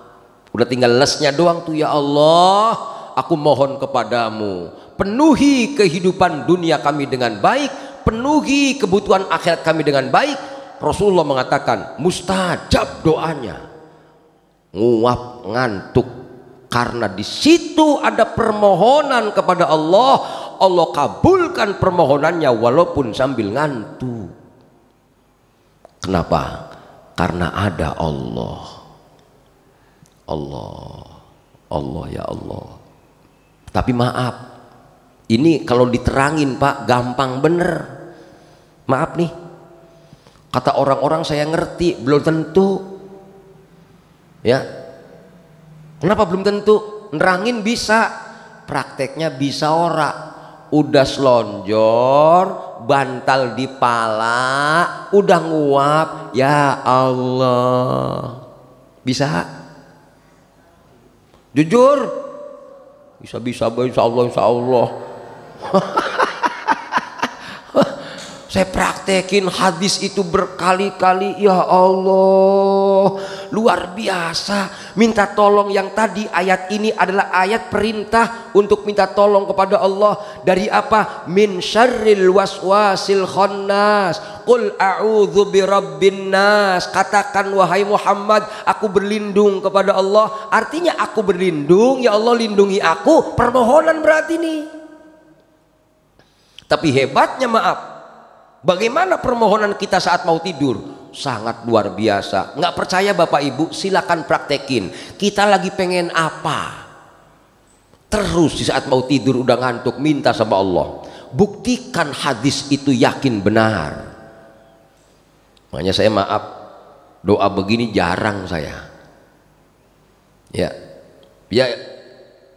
Udah tinggal lesnya doang tuh. Ya Allah, aku mohon kepadamu, penuhi kehidupan dunia kami dengan baik, penuhi kebutuhan akhirat kami dengan baik. Rasulullah mengatakan mustajab doanya. Nguap, ngantuk, karena di situ ada permohonan kepada Allah. Allah kabulkan permohonannya walaupun sambil ngantuk. Kenapa? Karena ada Allah. Allah ya Allah. Tapi maaf, ini kalau diterangin Pak gampang bener. Maaf nih, kata orang-orang saya ngerti, belum tentu. Ya, kenapa belum tentu? Nerangin bisa, prakteknya bisa ora. Udah selonjor, bantal di pala, udah nguap, ya Allah. Bisa? Jujur? Bisa-bisa, insya Allah. Saya praktekin hadis itu berkali-kali, ya Allah, luar biasa. Minta tolong yang tadi, ayat ini adalah ayat perintah untuk minta tolong kepada Allah. Dari apa? Min syarril waswasil khannas. Qul a'udzu birabbin nas. Katakan wahai Muhammad, aku berlindung kepada Allah. Artinya aku berlindung, ya Allah lindungi aku. Permohonan berarti nih. Tapi hebatnya maaf, bagaimana permohonan kita saat mau tidur? Sangat luar biasa. Nggak percaya Bapak Ibu, silakan praktekin. Kita lagi pengen apa? Terus di saat mau tidur udah ngantuk, minta sama Allah. Buktikan hadis itu yakin benar. Makanya saya maaf, doa begini jarang saya. Ya,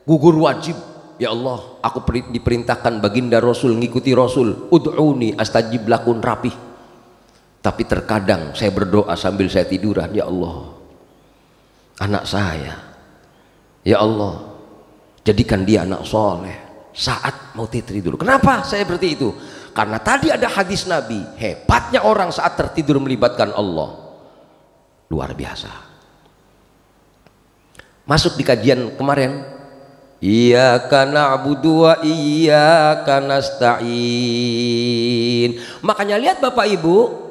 gugur wajib. Ya Allah, aku diperintahkan baginda Rasul, ngikuti Rasul. Ud'uni astajib lakum, rapih. Tapi terkadang saya berdoa sambil saya tiduran, ya Allah, anak saya, ya Allah, jadikan dia anak soleh saat mau tidur. Kenapa saya seperti itu? Karena tadi ada hadis Nabi, hebatnya orang saat tertidur melibatkan Allah, luar biasa. Masuk di kajian kemarin, iyyaka na'budu wa iyyaka nasta'in. Makanya lihat Bapak Ibu,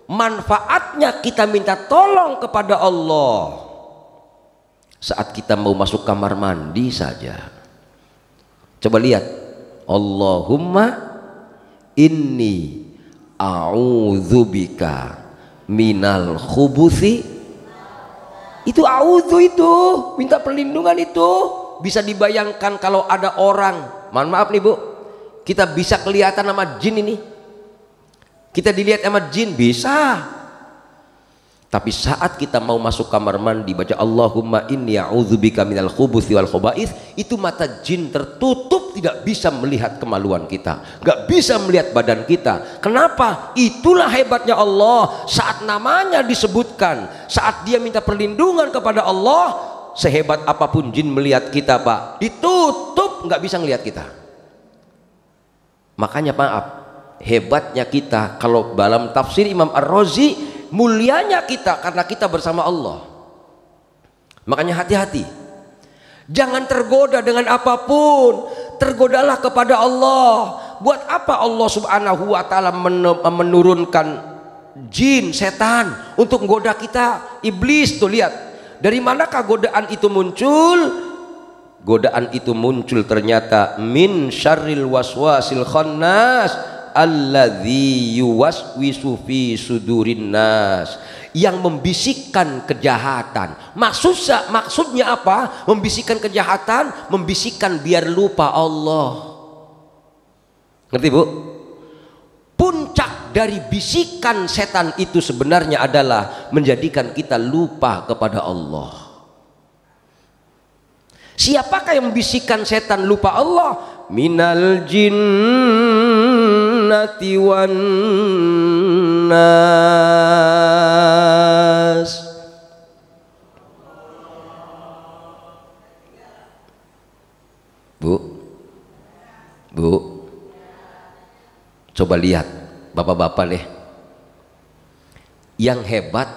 manfaatnya kita minta tolong kepada Allah saat kita mau masuk kamar mandi saja. Coba lihat, Allahumma inni a'udzubika minal khubuthi. Itu a'udzu, itu minta perlindungan. Itu bisa dibayangkan kalau ada orang, mohon maaf nih Bu, kita bisa kelihatan sama jin ini, kita dilihat sama jin, bisa. Tapi saat kita mau masuk kamar mandi baca Allahumma inni a'udzubika minal khubuthi wal khaba'ith, itu mata jin tertutup, tidak bisa melihat kemaluan kita, gak bisa melihat badan kita. Kenapa? Itulah hebatnya Allah. Saat namanya disebutkan, saat dia minta perlindungan kepada Allah, sehebat apapun jin melihat kita Pak, ditutup, gak bisa melihat kita. Makanya maaf, hebatnya kita, kalau dalam tafsir Imam Ar-Razi, mulianya kita karena kita bersama Allah. Makanya hati-hati, jangan tergoda dengan apapun, tergodalah kepada Allah. Buat apa Allah subhanahu wa ta'ala menurunkan jin, setan untuk menggoda kita? Iblis tuh, lihat dari manakah godaan itu muncul? Godaan itu muncul ternyata min syarril waswasil khannas alladzi yuwaswisu fi sudurin nas, yang membisikkan kejahatan. Maksudnya apa? Membisikkan kejahatan, membisikkan biar lupa Allah. Ngerti Bu? Puncak dari bisikan setan itu sebenarnya adalah menjadikan kita lupa kepada Allah. Siapakah yang membisikkan setan lupa Allah? Minal jinnati wan nas. Bu, coba lihat bapak-bapak deh, yang hebat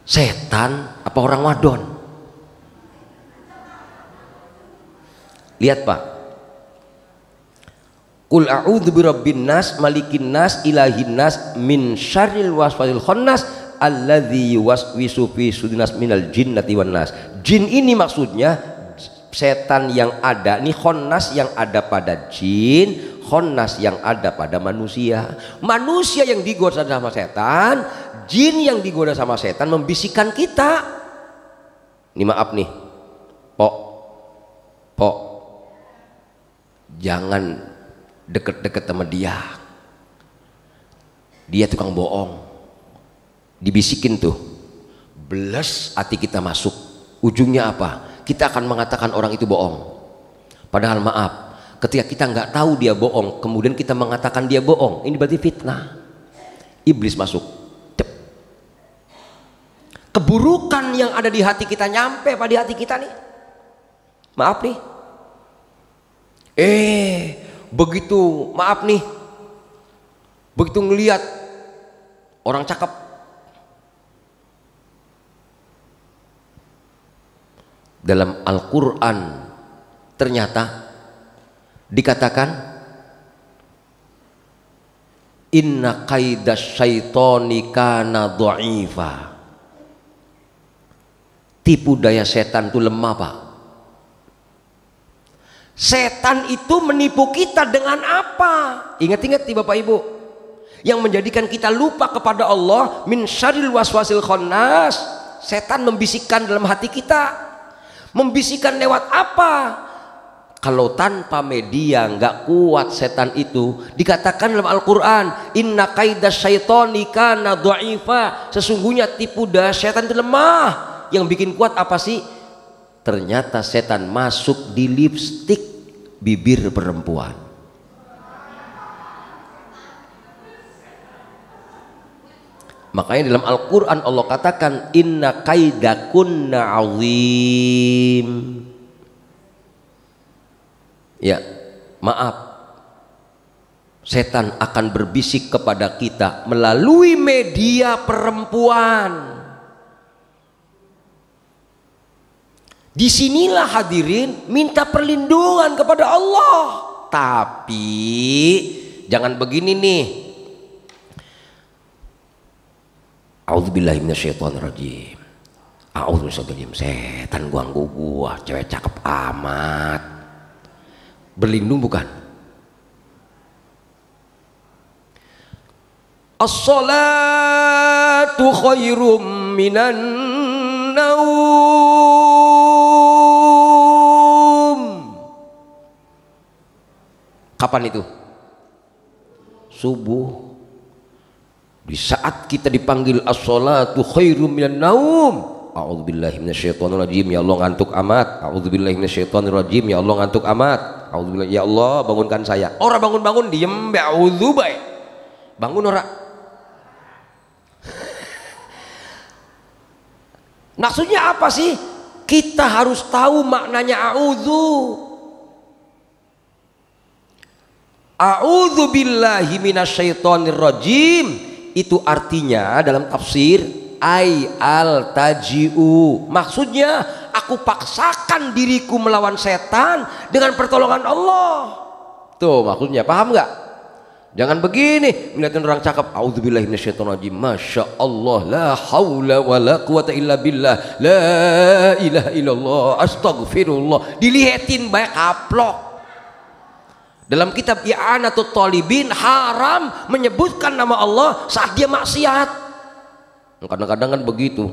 setan apa orang wadon? Lihat Pak, Qul a'udzu birabbin nas, malikin nas, ilahin nas, min syarril waswasil khannas alladzi yuwaswisu fi sudurin nas minal jinnati wan nas. Jin ini maksudnya setan yang ada, nih khannas yang ada pada jin, khannas yang ada pada manusia. Manusia yang digoda sama setan, jin yang digoda sama setan membisikkan kita. Ini maaf nih, Pok, jangan deket-deket sama dia. Dia tukang bohong. Dibisikin tuh, beles hati kita masuk. Ujungnya apa? Kita akan mengatakan orang itu bohong. Padahal maaf, ketika kita nggak tahu dia bohong, kemudian kita mengatakan dia bohong, ini berarti fitnah. Iblis masuk. Cep. Keburukan yang ada di hati kita nyampe pada di hati kita nih. Maaf nih. Begitu maaf nih, begitu ngelihat orang cakep, dalam Al-Quran ternyata dikatakan inna kaidas syaitoni kana dha'ifa. Tipu daya setan itu lemah Pak. Setan itu menipu kita dengan apa? Ingat-ingat nih Bapak Ibu, yang menjadikan kita lupa kepada Allah, min syarril waswasil khannas. Setan membisikkan dalam hati kita. Membisikkan lewat apa? Kalau tanpa media nggak kuat setan itu. Dikatakan dalam Al-Quran, inna kaidas syaitoni kana dha'ifa. Sesungguhnya tipu daya setan itu lemah. Yang bikin kuat apa sih? Ternyata setan masuk di lipstik bibir perempuan. Makanya dalam Al-Quran Allah katakan inna kaidakunna azim. Ya, maaf, setan akan berbisik kepada kita melalui media perempuan. Disinilah hadirin minta perlindungan kepada Allah. Tapi jangan begini nih. A'udzubillahi minasyaitonirrajim. A'udzubillahi, setan ganggu gua, cewek cakep amat. Berlindung bukan? As-salatu khairum minan naum. Kapan itu? Subuh. Di saat kita dipanggil as-salatu khairum minan naum, a'udzubillahi minasyaitonirrajim, ya Allah ngantuk amat. A'udzubillahi minasyaitonirrajim, ya Allah ngantuk amat. A'udzubillahi, ya Allah bangunkan saya. Ora bangun-bangun diem be a'udzu bae. Bangun ora. Maksudnya apa sih? Kita harus tahu maknanya a'udzu. A'udzu billahi minasyaitonirrajim. Itu artinya dalam tafsir ay al taji'u, maksudnya aku paksakan diriku melawan setan dengan pertolongan Allah. Tuh maksudnya, paham nggak? Jangan begini ngeliatin orang cakap a'udzubillahi minasyaitonirrajim, masya Allah, la haula wala quwata illa billah, la ilaha illallah, astagfirullah, dilihatin banyak kaplok. Dalam kitab I'anatul Talibin haram menyebutkan nama Allah saat dia maksiat. Kadang-kadang kan begitu.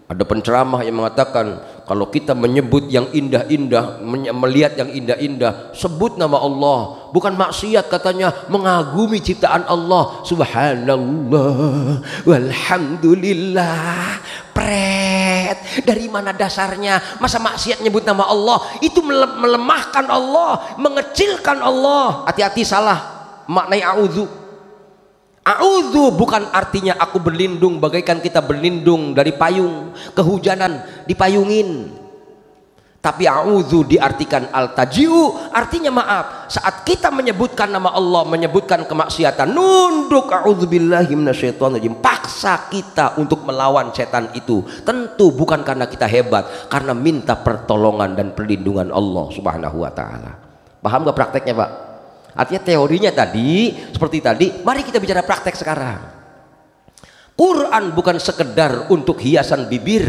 Ada penceramah yang mengatakan kalau kita menyebut yang indah-indah, melihat yang indah-indah, sebut nama Allah. Bukan maksiat katanya, mengagumi ciptaan Allah. Subhanallah walhamdulillah. Pret, dari mana dasarnya? Masa maksiat nyebut nama Allah? Itu melemahkan Allah, mengecilkan Allah. Hati-hati salah maknai a'udzu. A'udzu bukan artinya aku berlindung bagaikan kita berlindung dari payung, kehujanan dipayungin. Tapi a'udzu diartikan al-taji'u, artinya maaf. Saat kita menyebutkan nama Allah, menyebutkan kemaksiatan, nunduk, a'udzubillahi minasyaitonirrajim, paksa kita untuk melawan setan itu. Tentu bukan karena kita hebat, karena minta pertolongan dan perlindungan Allah Subhanahu wa taala. Paham gak prakteknya, Pak? Artinya teorinya tadi seperti tadi, mari kita bicara praktek sekarang. Quran bukan sekedar untuk hiasan bibir,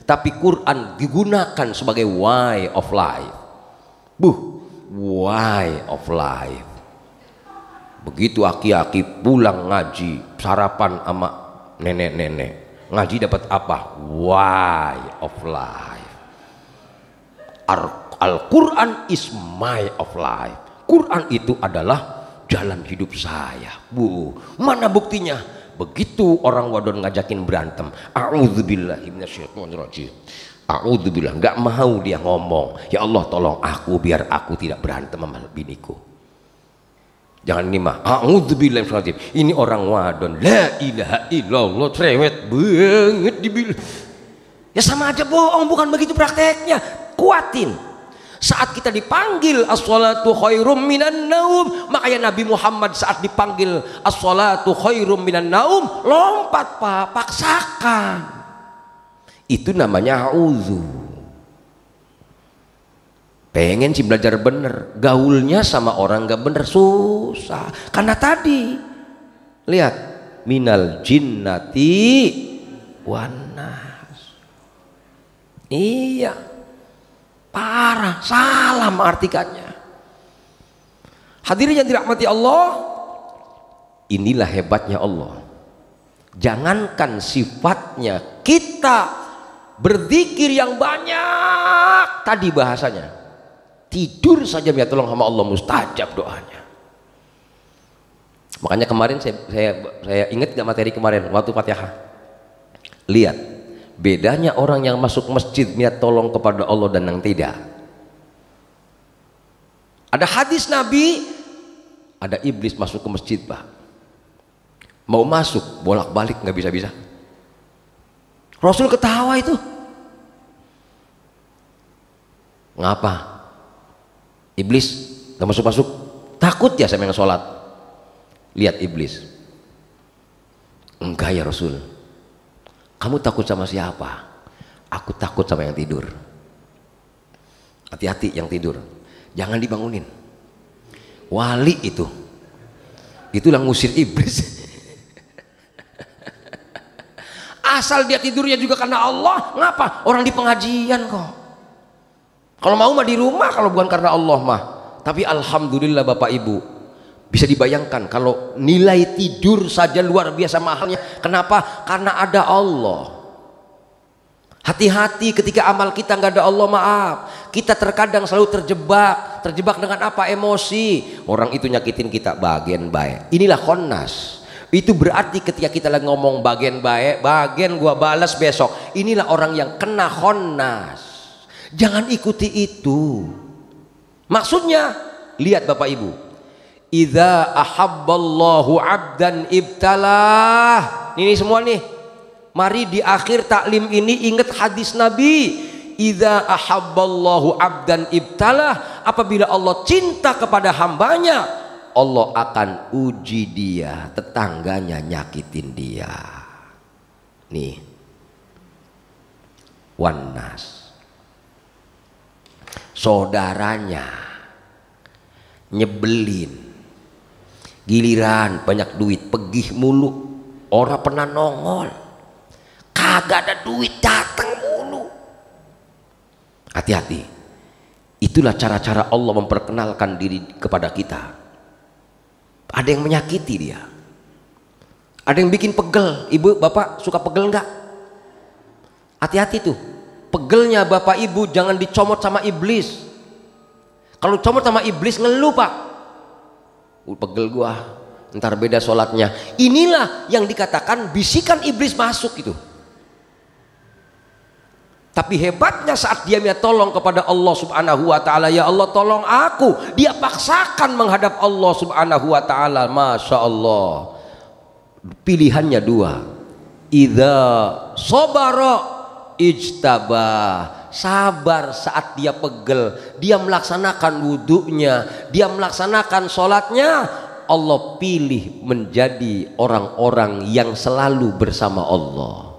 tapi Quran digunakan sebagai way of life. Way of life. Begitu aki-aki pulang ngaji, sarapan sama nenek-nenek, ngaji dapat apa? Way of life. Al-Quran is my of life. Quran itu adalah jalan hidup saya. Mana buktinya? Begitu orang wadon ngajakin berantem, a'udzubillahi minasyaitonirrajim, a'udzubillah, nggak mau dia ngomong, ya Allah tolong aku biar aku tidak berantem sama biniku. Jangan ini mah a'udzubillahi minasyaitonirrajim, ini orang wadon, la ilaha illallah, cerewet banget dibilang. Ya sama aja bohong, bukan begitu prakteknya. Kuatin. Saat kita dipanggil as-salatu khairum minan naum, makanya Nabi Muhammad saat dipanggil as-salatu khairum minan naum, lompat Pak, paksakan. Itu namanya a'udzu. Pengen sih belajar bener, gaulnya sama orang gak bener susah. Karena tadi lihat, minal jinnati wan nas. Iya. Parah, salah mengartikannya. Hadirin yang dirahmati Allah, inilah hebatnya Allah. Jangankan sifatnya, kita berzikir yang banyak. Tadi bahasanya, tidur saja minta tolong sama Allah, mustajab doanya. Makanya kemarin saya ingat gak materi kemarin waktu Fatihah. Lihat bedanya orang yang masuk masjid minta tolong kepada Allah dan yang tidak. Ada hadis Nabi, ada iblis masuk ke masjid Pak, mau masuk bolak-balik nggak bisa-bisa. Rasul ketawa itu. Ngapa? Iblis nggak masuk-masuk, takut ya sama yang sholat. Lihat iblis, enggak ya Rasul, kamu takut sama siapa? Aku takut sama yang tidur. Hati-hati yang tidur, jangan dibangunin. Wali itulah ngusir iblis. Asal dia tidurnya juga karena Allah, ngapa? Orang di pengajian kok. Kalau mau mah di rumah, kalau bukan karena Allah mah. Tapi alhamdulillah Bapak Ibu, bisa dibayangkan kalau nilai tidur saja luar biasa mahalnya. Kenapa? Karena ada Allah. Hati-hati ketika amal kita nggak ada Allah, maaf. Kita terkadang selalu terjebak dengan apa? Emosi. Orang itu nyakitin kita, bagian baik. Inilah khonnas. Itu berarti ketika kita lagi ngomong bagian baik, bagian gua balas besok. Inilah orang yang kena khonnas. Jangan ikuti itu. Maksudnya, lihat Bapak Ibu. Idza ahabballahu 'abdan ibtalah. Ini semua nih. Mari di akhir taklim ini ingat hadis Nabi. Idza ahabballahu 'abdan ibtalah. Apabila Allah cinta kepada hambanya, Allah akan uji dia, tetangganya nyakitin dia. Nih, wanas, saudaranya nyebelin, giliran banyak duit pegih mulu, orang pernah nongol, kagak ada duit datang mulu. Hati-hati, itulah cara-cara Allah memperkenalkan diri kepada kita. Ada yang menyakiti dia, ada yang bikin pegel. Ibu bapak suka pegel enggak? Hati-hati tuh, pegelnya bapak ibu jangan dicomot sama iblis. Kalau comot sama iblis ngeluh pak, pegel gua, ntar beda sholatnya. Inilah yang dikatakan bisikan iblis masuk itu. Tapi hebatnya saat dia minta tolong kepada Allah subhanahu wa ta'ala, ya Allah tolong aku, dia paksakan menghadap Allah subhanahu wa ta'ala. Masya Allah, pilihannya dua. Idza sabara ijtabah, sabar saat dia pegel, dia melaksanakan wudhunya, dia melaksanakan sholatnya, Allah pilih menjadi orang-orang yang selalu bersama Allah.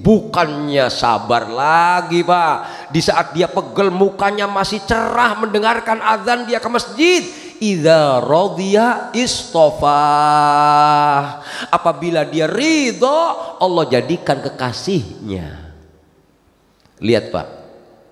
Bukannya sabar lagi pak, di saat dia pegel mukanya masih cerah mendengarkan azan dia ke masjid. Idza radiya istofah, apabila dia ridho Allah jadikan kekasihnya. Lihat pak,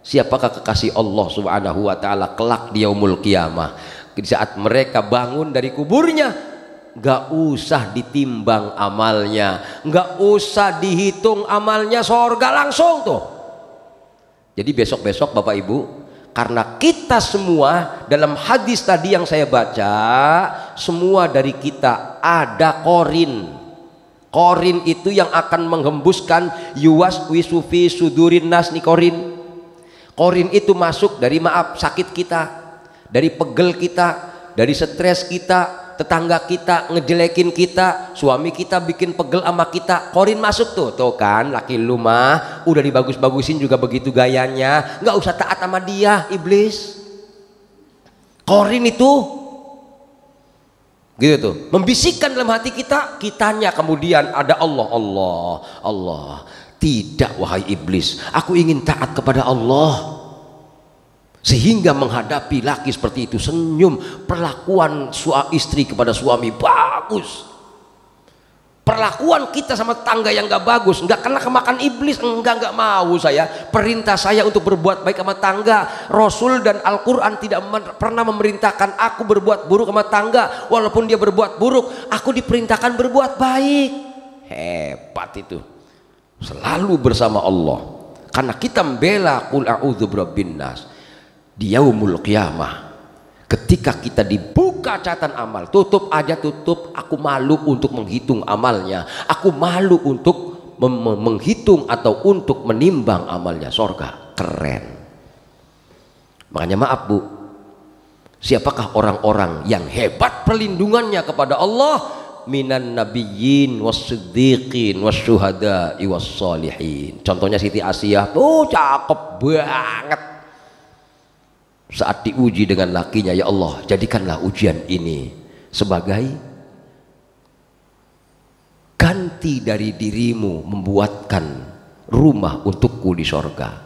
siapakah kekasih Allah subhanahu wa ta'ala kelak di yaumul qiyamah? Di saat mereka bangun dari kuburnya, gak usah ditimbang amalnya, gak usah dihitung amalnya, sorga langsung tuh. Jadi besok-besok Bapak Ibu, karena kita semua dalam hadis tadi yang saya baca, semua dari kita ada korin. Korin itu yang akan menghembuskan yuwas wisufi sudurin nas nih korin. Korin itu masuk dari maaf sakit kita, dari pegel kita, dari stres kita, tetangga kita ngejelekin kita, suami kita bikin pegel sama kita, korin masuk tuh. Tuh kan laki lu mah udah dibagus-bagusin juga begitu gayanya, nggak usah taat sama dia iblis. Korin itu gitu tuh, membisikkan dalam hati kita, kitanya kemudian ada Allah. Tidak wahai iblis, aku ingin taat kepada Allah. Sehingga menghadapi laki seperti itu senyum, perlakuan istri kepada suami bagus, perlakuan kita sama tangga yang gak bagus, nggak kena kemakan iblis, nggak mau saya. Perintah saya untuk berbuat baik sama tangga, Rasul dan Al-Quran tidak pernah memerintahkan aku berbuat buruk sama tangga. Walaupun dia berbuat buruk, aku diperintahkan berbuat baik. Hebat itu, selalu bersama Allah. Karena kita membela qul a'udzu birabbin nas. Di yaumul qiyamah, ketika kita dibuka catatan amal, tutup aja tutup, aku malu untuk menghitung amalnya, aku malu untuk menghitung atau untuk menimbang amalnya. Sorga keren. Makanya maaf bu, siapakah orang-orang yang hebat perlindungannya kepada Allah? Minan nabiyyin was-siddiqin was-syuhada'i was-sholihin. Contohnya Siti Asiyah tuh cakep banget. Saat diuji dengan lakinya, ya Allah jadikanlah ujian ini sebagai ganti dari dirimu membuatkan rumah untukku di sorga.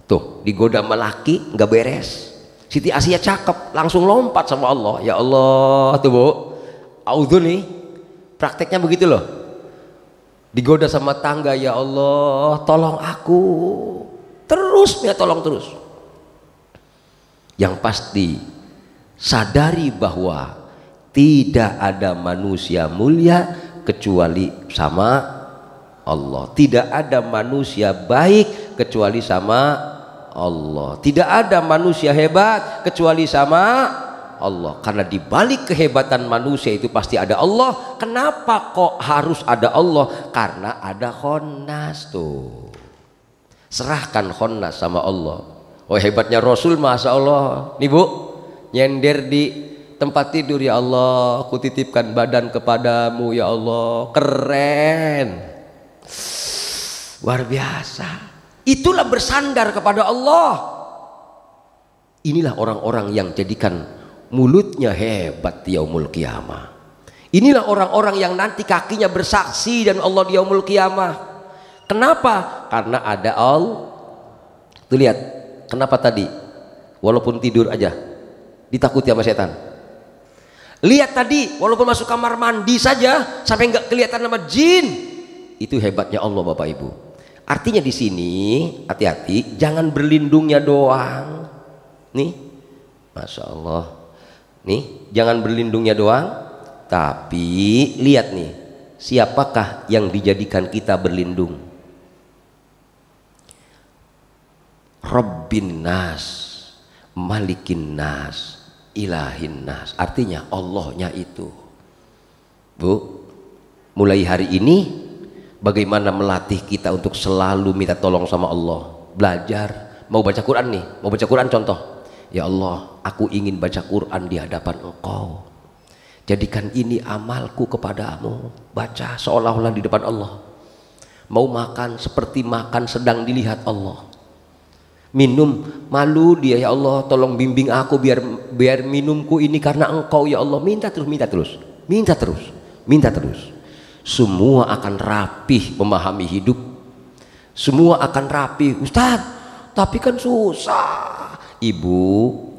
Tuh digoda sama laki nggak beres, Siti Asiyah cakep, langsung lompat sama Allah. Ya Allah tuh bu, audhu nih prakteknya begitu loh, digoda sama tangga, ya Allah tolong aku terus, ya tolong terus. Yang pasti sadari bahwa tidak ada manusia mulia kecuali sama Allah, tidak ada manusia baik kecuali sama Allah, tidak ada manusia hebat kecuali sama Allah. Karena di balik kehebatan manusia itu pasti ada Allah. Kenapa kok harus ada Allah? Karena ada Khonnas tuh. Serahkan Khonnas sama Allah. Oh hebatnya Rasul, masya Allah. Nih bu, nyender di tempat tidur, ya Allah, aku titipkan badan kepadamu ya Allah. Keren, luar biasa. Itulah bersandar kepada Allah. Inilah orang-orang yang jadikan mulutnya hebat di yaumul qiyamah. Inilah orang-orang yang nanti kakinya bersaksi dan Allah di yaumul qiyamah. Kenapa? Karena ada Allah. Tuh lihat, kenapa tadi walaupun tidur aja ditakuti sama setan. Lihat tadi walaupun masuk kamar mandi saja sampai nggak kelihatan sama jin. Itu hebatnya Allah Bapak Ibu. Artinya di sini hati-hati, jangan berlindungnya doang. Nih, masya Allah. Nih, jangan berlindungnya doang, tapi lihat nih, siapakah yang dijadikan kita berlindung? Rabbin nas, malikin nas, ilahin nas. Artinya Allahnya itu. Bu, mulai hari ini bagaimana melatih kita untuk selalu minta tolong sama Allah. Belajar, mau baca Quran nih, mau baca Quran contoh. Ya Allah, aku ingin baca Quran di hadapan Engkau. Jadikan ini amalku kepadamu. Baca seolah-olah di depan Allah. Mau makan seperti makan sedang dilihat Allah. Minum malu dia, ya Allah tolong bimbing aku biar minumku ini karena Engkau ya Allah. Minta terus, minta terus, minta terus, minta terus. Semua akan rapih memahami hidup. Semua akan rapih. Ustaz, tapi kan susah. Ibu,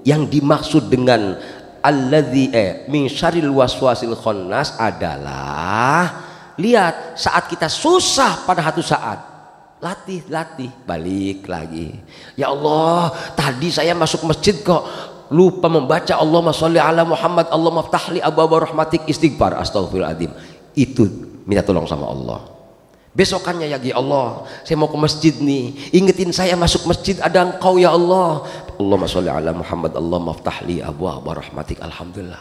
yang dimaksud dengan alladzi min syarril waswasil khannas adalah, lihat saat kita susah pada satu saat, latih, balik lagi. Ya Allah, tadi saya masuk masjid kok lupa membaca Allahumma sholli ala Muhammad, Allahumma ftahli abwaaba rahmatik, istighfar, astagfirullahaladzim. Itu minta tolong sama Allah. Besokannya ya Allah, saya mau ke masjid nih, ingetin saya masuk masjid ada Engkau ya Allah. Allahumma sholli ala Muhammad, Allahumma ftahli abwaaba rahmatik. Alhamdulillah.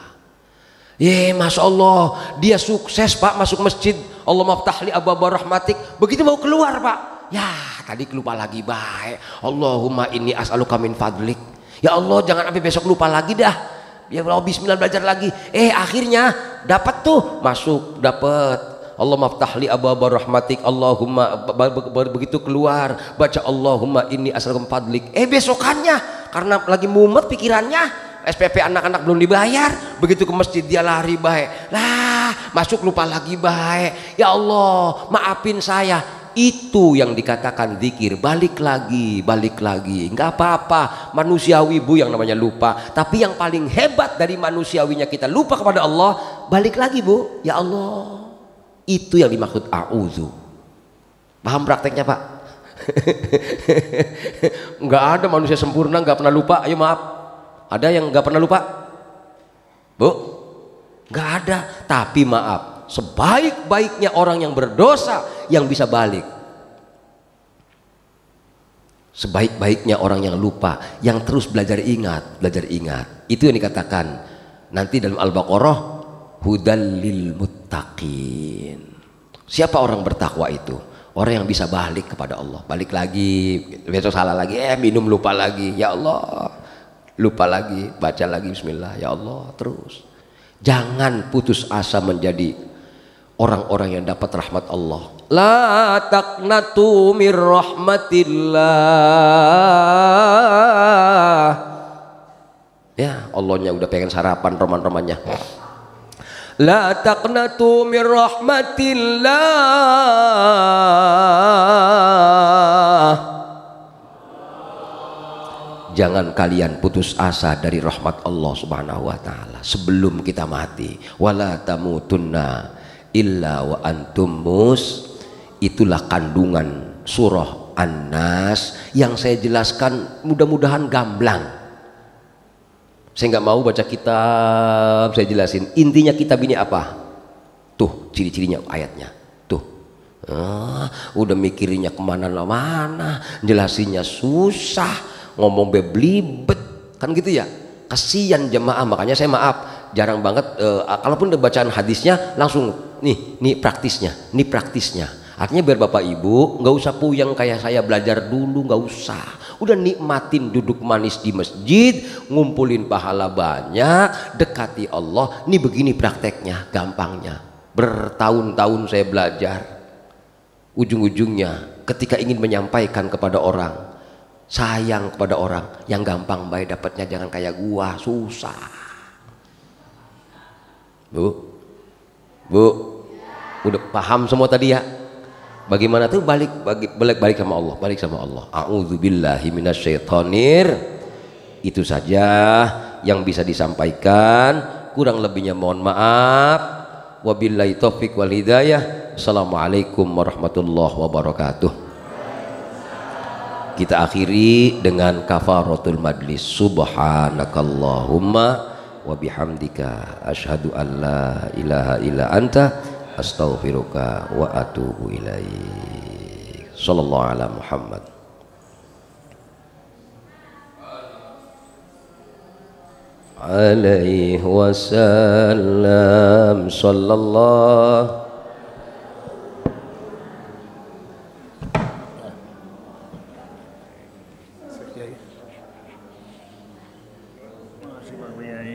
Masya Allah, dia sukses Pak masuk masjid. Allahumma ftahli abwaaba rahmatik. Begitu mau keluar Pak, ya tadi lupa lagi baik. Allahumma inni as'aluka min fadlik. Ya Allah jangan sampai besok lupa lagi dah. Ya Allah bismillah belajar lagi. Akhirnya dapat tuh, masuk dapat. Allahumma ftahli abwaaba rahmatik. Allahumma, begitu keluar baca Allahumma inni as'aluka min fadlik. Besokannya karena lagi mumet pikirannya, SPP anak-anak belum dibayar, begitu ke masjid dia lari baik. Lah, masuk lupa lagi baik. Ya Allah, maafin saya. Itu yang dikatakan zikir. Balik lagi, nggak apa-apa. Manusiawi bu yang namanya lupa. Tapi yang paling hebat dari manusiawinya kita lupa kepada Allah, balik lagi bu. Ya Allah, itu yang dimaksud a'udzu. Paham prakteknya Pak? Nggak ada manusia sempurna nggak pernah lupa. Ayo maaf, ada yang nggak pernah lupa? Bu, nggak ada. Tapi maaf, sebaik-baiknya orang yang berdosa yang bisa balik. Sebaik-baiknya orang yang lupa, yang terus belajar ingat. Itu yang dikatakan nanti dalam Al-Baqarah, hudal lil muttaqin. Siapa orang bertakwa itu? Orang yang bisa balik kepada Allah. Balik lagi, besok salah lagi, minum lupa lagi. Ya Allah, lupa lagi, baca lagi bismillah. Ya Allah, terus. Jangan putus asa menjadi orang-orang yang dapat rahmat Allah. La taqnatu mir rahmatillah. Ya, Allahnya udah pengen sarapan roman-romannya. La taqnatu mir rahmatillah. Jangan kalian putus asa dari rahmat Allah Subhanahu wa taala sebelum kita mati. Wala tamutunna illa wa antum Itulah kandungan surah An-Nas yang saya jelaskan, mudah-mudahan gamblang. Saya nggak mau baca kitab, saya jelasin intinya kitab ini apa. Tuh ciri-cirinya ayatnya. Tuh, udah mikirnya kemana-mana, jelasinnya susah, ngomong belibet, kan gitu ya. Kasihan jemaah, makanya saya maaf jarang banget kalaupun ada bacaan hadisnya langsung nih praktisnya. Artinya biar Bapak Ibu nggak usah puyeng kayak saya belajar dulu, nggak usah. Udah nikmatin duduk manis di masjid, ngumpulin pahala banyak, dekati Allah. Nih begini prakteknya, gampangnya. Bertahun-tahun saya belajar. Ujung-ujungnya ketika ingin menyampaikan kepada orang, sayang kepada orang, yang gampang baik dapatnya, jangan kayak gua susah. Bu, udah paham semua tadi ya? Bagaimana tuh balik sama Allah. A'udzubillahi minasyaitonir. Itu saja yang bisa disampaikan. Kurang lebihnya mohon maaf. Wabillahi taufiq wal hidayah. Assalamualaikum warahmatullahi wabarakatuh. Kita akhiri dengan kafaratul majlis. Subhanakallahumma wa bihamdika asyhadu an la ilaha illa anta astaghfiruka wa atubu ilaik. Sallallahu ala Muhammad. Alaihi wasallam. Sallallahu Masih Pak Kiai.